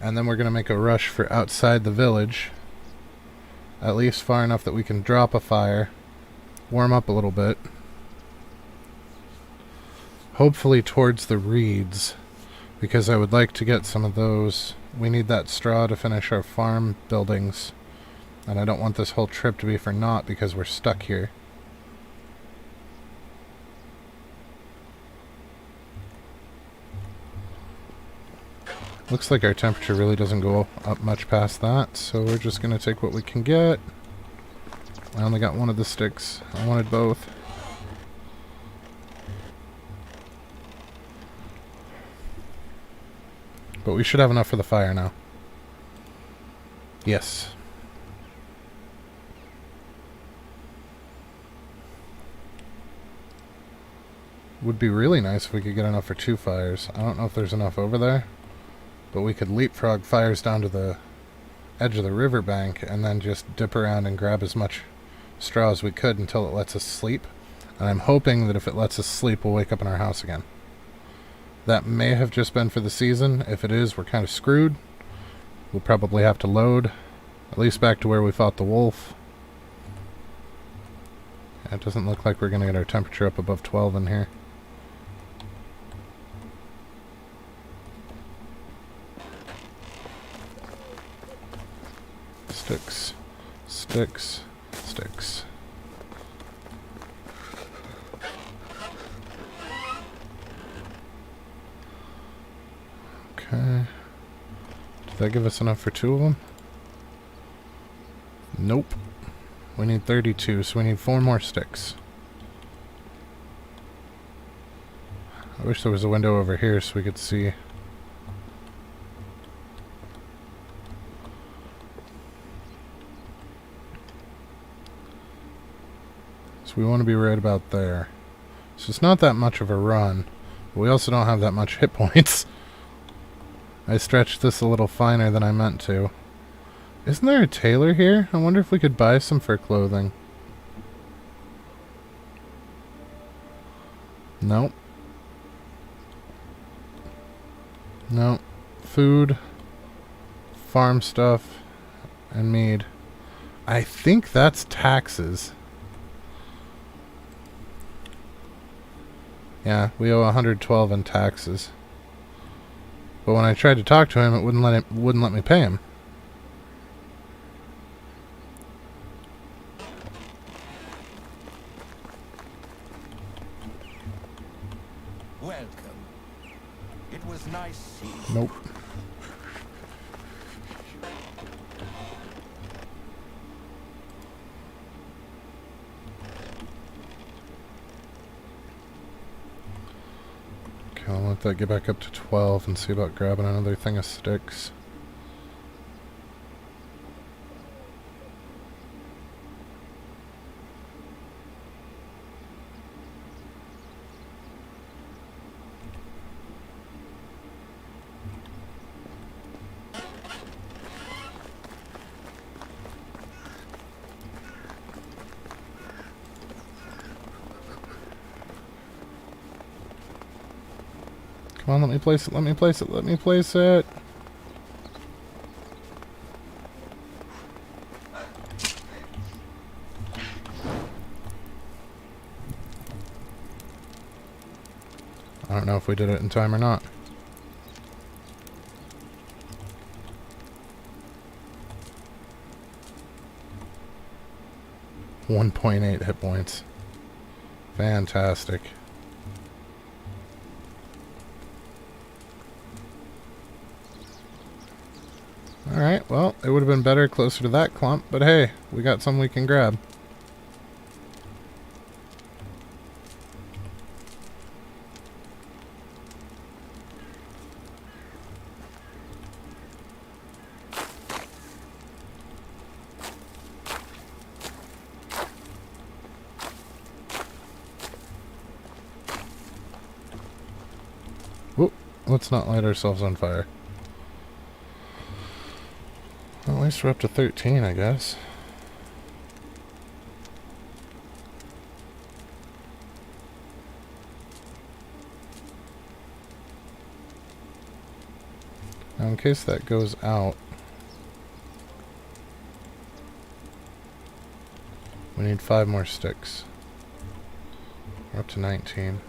And then we're going to make a rush for outside the village, at least far enough that we can drop a fire, warm up a little bit, hopefully towards the reeds, because I would like to get some of those. We need that straw to finish our farm buildings. And I don't want this whole trip to be for naught because we're stuck here. Looks like our temperature really doesn't go up much past that, so we're just going to take what we can get. I only got one of the sticks. I wanted both. But we should have enough for the fire now. Yes. Would be really nice if we could get enough for 2 fires. I don't know if there's enough over there, but we could leapfrog fires down to the edge of the riverbank and then just dip around and grab as much straw as we could until it lets us sleep. And I'm hoping that if it lets us sleep, we'll wake up in our house again. That may have just been for the season. If it is, we're kind of screwed. We'll probably have to load, at least back to where we fought the wolf. It doesn't look like we're going to get our temperature up above 12 in here. Sticks, sticks, sticks. Okay. Did that give us enough for 2 of them? Nope. We need 32, so we need 4 more sticks. I wish there was a window over here so we could see. So we want to be right about there. So it's not that much of a run, but we also don't have that much hit points. I stretched this a little finer than I meant to. Isn't there a tailor here? I wonder if we could buy some for clothing. Nope. Nope. Food, farm stuff, and mead. I think that's taxes. Yeah, we owe 112 in taxes. But when I tried to talk to him, it wouldn't let me pay him. Welcome. It was nice seeing you. Nope. Okay, I'll let that get back up to 12 and see about grabbing another thing of sticks. Come on, let me place it, let me place it, let me place it! I don't know if we did it in time or not. .8 hit points. Fantastic. Alright, well, it would have been better closer to that clump, but hey, we got some we can grab. Whoop, let's not light ourselves on fire. Well, at least we're up to 13, I guess. Now, in case that goes out, we need 5 more sticks. We're up to 19.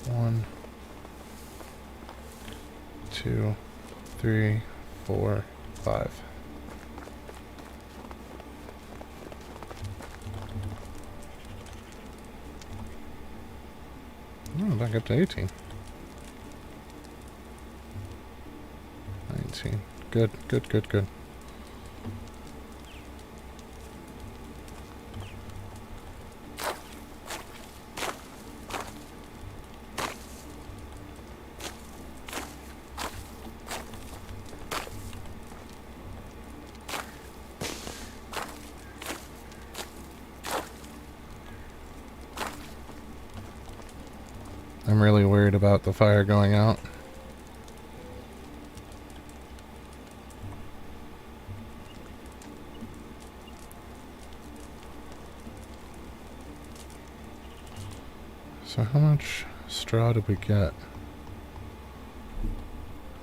One, 2, 3, 4, 5. Oh, back up to 18. 19. Good, good, good, good. I'm really worried about the fire going out. So how much straw did we get?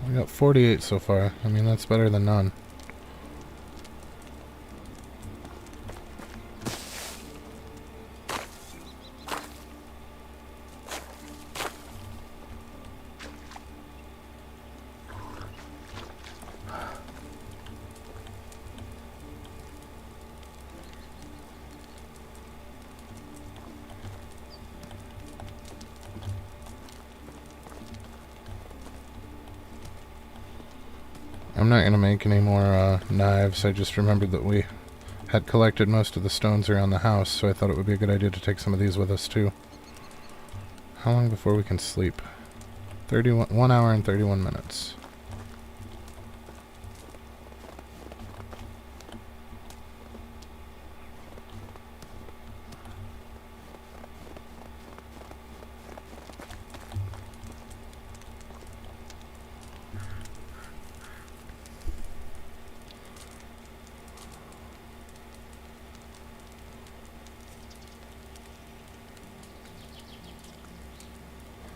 We got 48 so far. I mean, that's better than none. I'm not going to make any more knives. I just remembered that we had collected most of the stones around the house, so I thought it would be a good idea to take some of these with us too. How long before we can sleep? 1 hour and 31 minutes.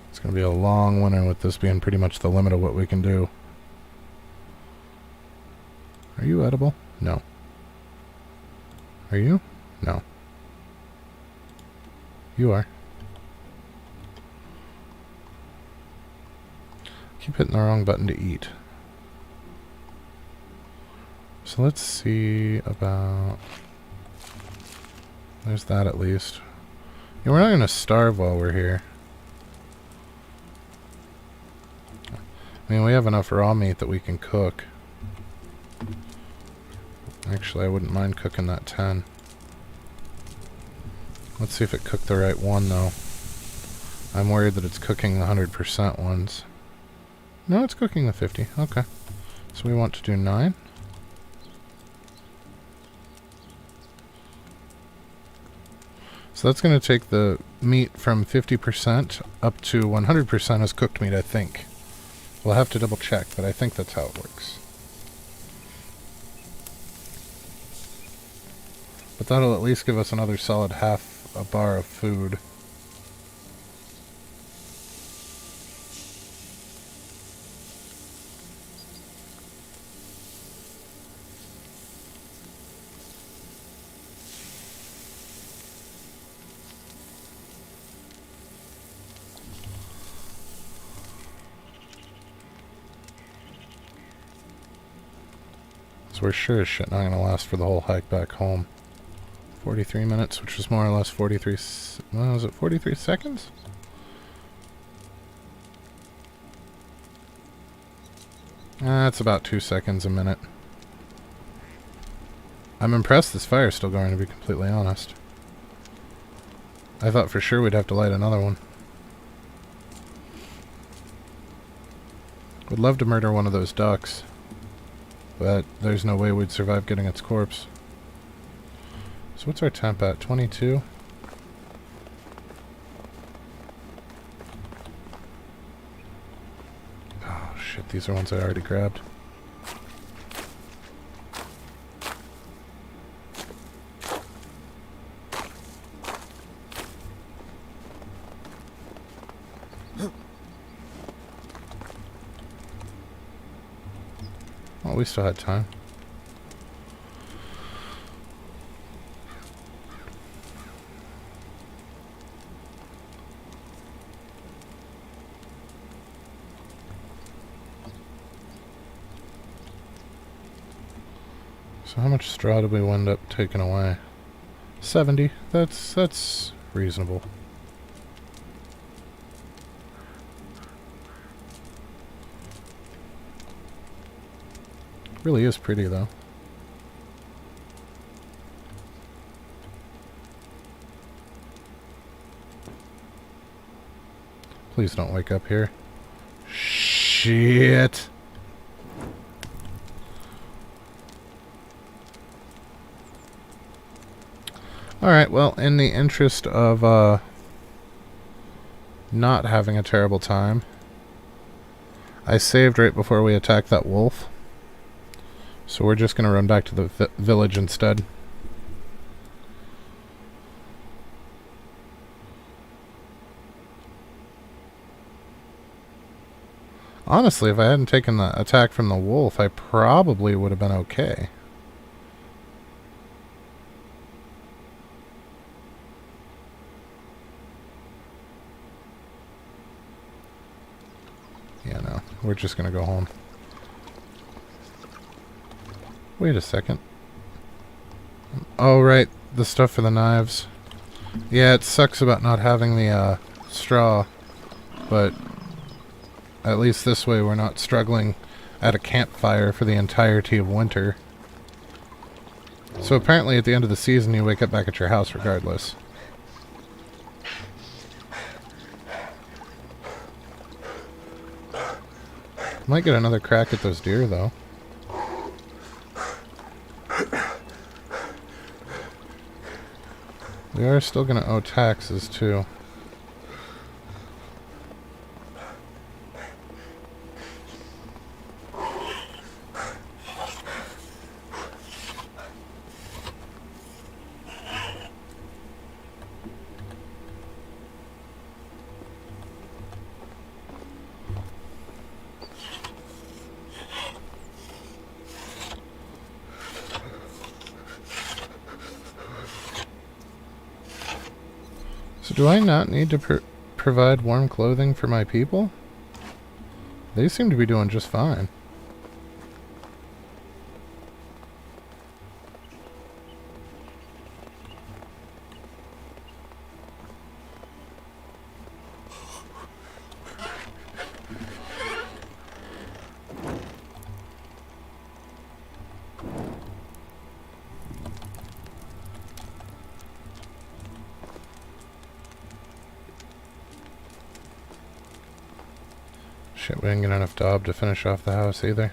It's going to be a long winter with this being pretty much the limit of what we can do. Are you edible? No. Are you? No. You are. Keep hitting the wrong button to eat. So let's see about There's that at least. Yeah, we're not going to starve while we're here. I mean, we have enough raw meat that we can cook. Actually, I wouldn't mind cooking that 10. Let's see if it cooked the right one, though. I'm worried that it's cooking the 100% ones. No, it's cooking the 50. Okay. So we want to do 9. So that's going to take the meat from 50% up to 100% as cooked meat, I think. We'll have to double check, but I think that's how it works. But that'll at least give us another solid half a bar of food. So we're sure as shit not going to last for the whole hike back home. 43 minutes, which was more or less 43... Well, was it 43 seconds? That's about 2 seconds a minute. I'm impressed this fire's still going, to be completely honest. I thought for sure we'd have to light another one. Would love to murder one of those ducks. But there's no way we'd survive getting its corpse. So what's our temp at? 22? Oh shit, these are ones I already grabbed. Well, we still had time. So how much straw did we wind up taking away? 70. That's reasonable. Really is pretty though. Please don't wake up here. Shit. Alright, well, in the interest of not having a terrible time, I saved right before we attacked that wolf. So we're just going to run back to the village instead. Honestly, if I hadn't taken the attack from the wolf, I probably would have been okay. Yeah, no. We're just going to go home. Wait a second. Oh, right. The stuff for the knives. Yeah, it sucks about not having the straw. But at least this way we're not struggling at a campfire for the entirety of winter. So apparently at the end of the season you wake up back at your house regardless. Might get another crack at those deer though. We are still going to owe taxes, too. So do I not need to provide warm clothing for my people? They seem to be doing just fine. Shit, we didn't get enough daub to finish off the house either.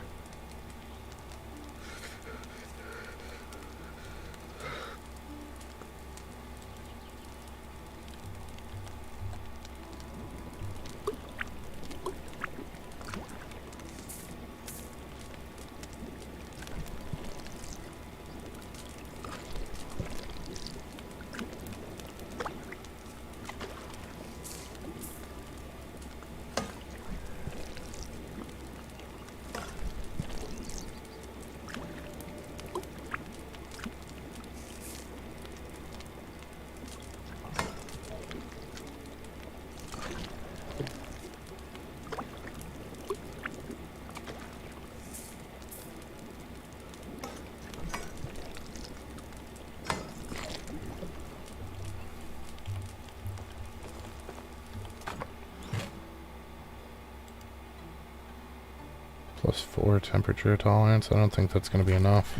+4 temperature tolerance. I don't think that's going to be enough.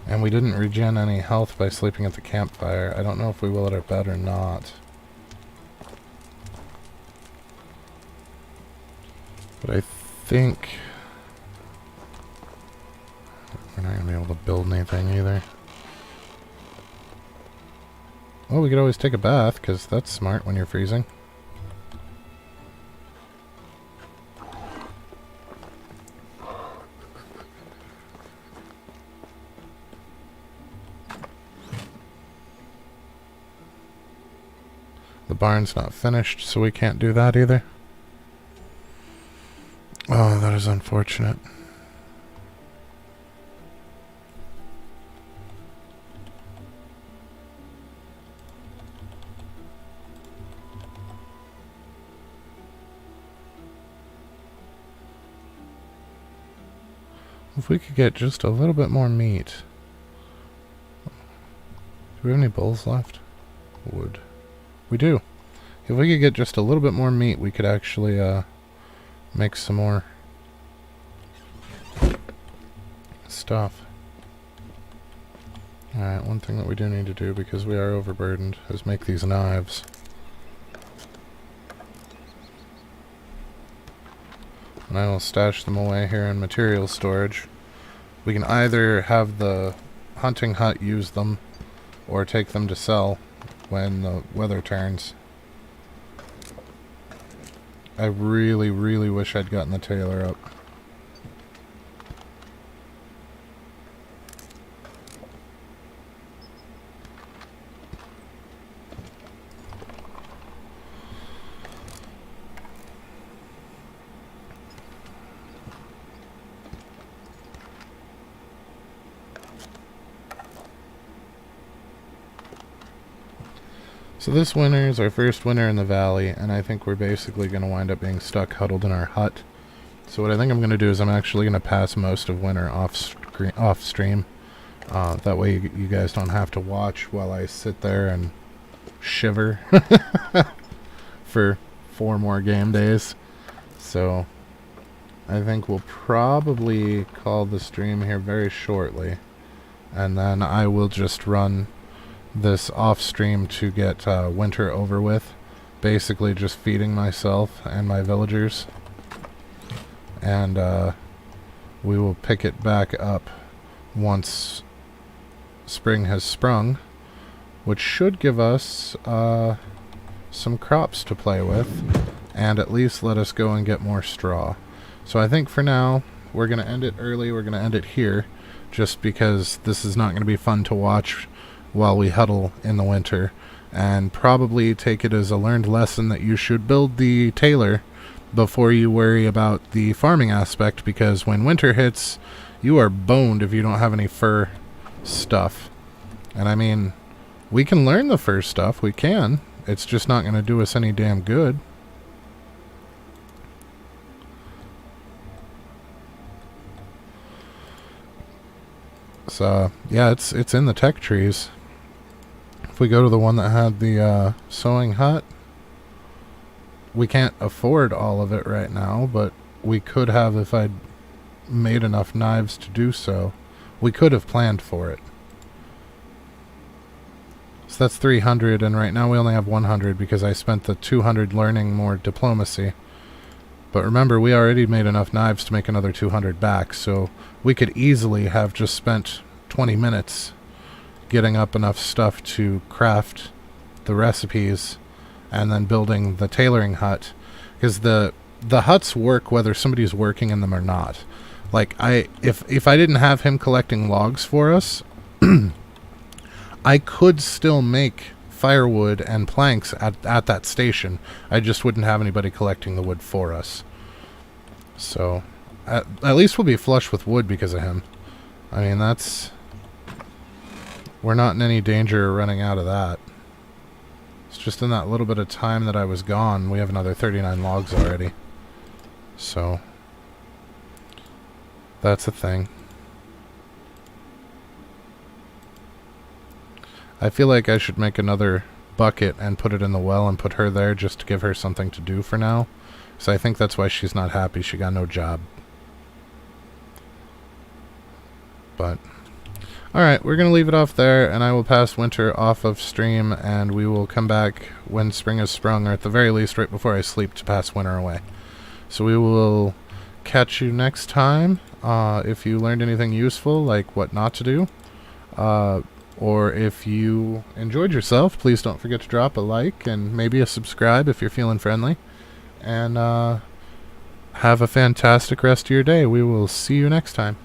And we didn't regen any health by sleeping at the campfire. I don't know if we will at our bed or not. But I think we're not going to be able to build anything either. Well, we could always take a bath, because that's smart when you're freezing. The barn's not finished, so we can't do that either. Oh, that is unfortunate. If we could get just a little bit more meat. Do we have any bowls left? Wood. We do. If we could get just a little bit more meat, we could actually make some more stuff. Alright, one thing that we do need to do, because we are overburdened, is make these knives. And I will stash them away here in material storage. We can either have the hunting hut use them, or take them to sell when the weather turns. I really, really wish I'd gotten the tailor up. So this winter is our first winter in the valley, and I think we're basically going to wind up being stuck huddled in our hut. So what I think I'm going to do is I'm actually going to pass most of winter off stream. That way you guys don't have to watch while I sit there and shiver for 4 more game days. So I think we'll probably call the stream here very shortly, and then I will just run this off stream to get winter over with, basically just feeding myself and my villagers, and we will pick it back up once spring has sprung, which should give us some crops to play with and at least let us go and get more straw. So I think for now we're going to end it early. We're going to end it here just because this is not going to be fun to watch while we huddle in the winter, and probably take it as a learned lesson that you should build the tailor before you worry about the farming aspect, because when winter hits, you are boned if you don't have any fur stuff. And I mean, we can learn the fur stuff, we can. It's just not going to do us any damn good. So, yeah, it's in the tech trees. If we go to the one that had the sewing hut, we can't afford all of it right now, but we could have if I'd made enough knives to do so. We could have planned for it. So that's 300, and right now we only have 100 because I spent the 200 learning more diplomacy. But remember, we already made enough knives to make another 200 back, so we could easily have just spent 20 minutes getting up enough stuff to craft the recipes and then building the tailoring hut. Because the huts work whether somebody's working in them or not. Like, if I didn't have him collecting logs for us, I could still make firewood and planks at that station. I just wouldn't have anybody collecting the wood for us. So, at least we'll be flush with wood because of him. I mean, we're not in any danger of running out of that. It's just in that little bit of time that I was gone, we have another 39 logs already. So, that's a thing. I feel like I should make another bucket and put it in the well and put her there just to give her something to do for now. So I think that's why she's not happy. She got no job. But, alright, we're going to leave it off there, and I will pass winter off of stream, and we will come back when spring has sprung, or at the very least right before I sleep, to pass winter away. So we will catch you next time. If you learned anything useful, like what not to do, or if you enjoyed yourself, please don't forget to drop a like and maybe a subscribe if you're feeling friendly. And have a fantastic rest of your day. We will see you next time.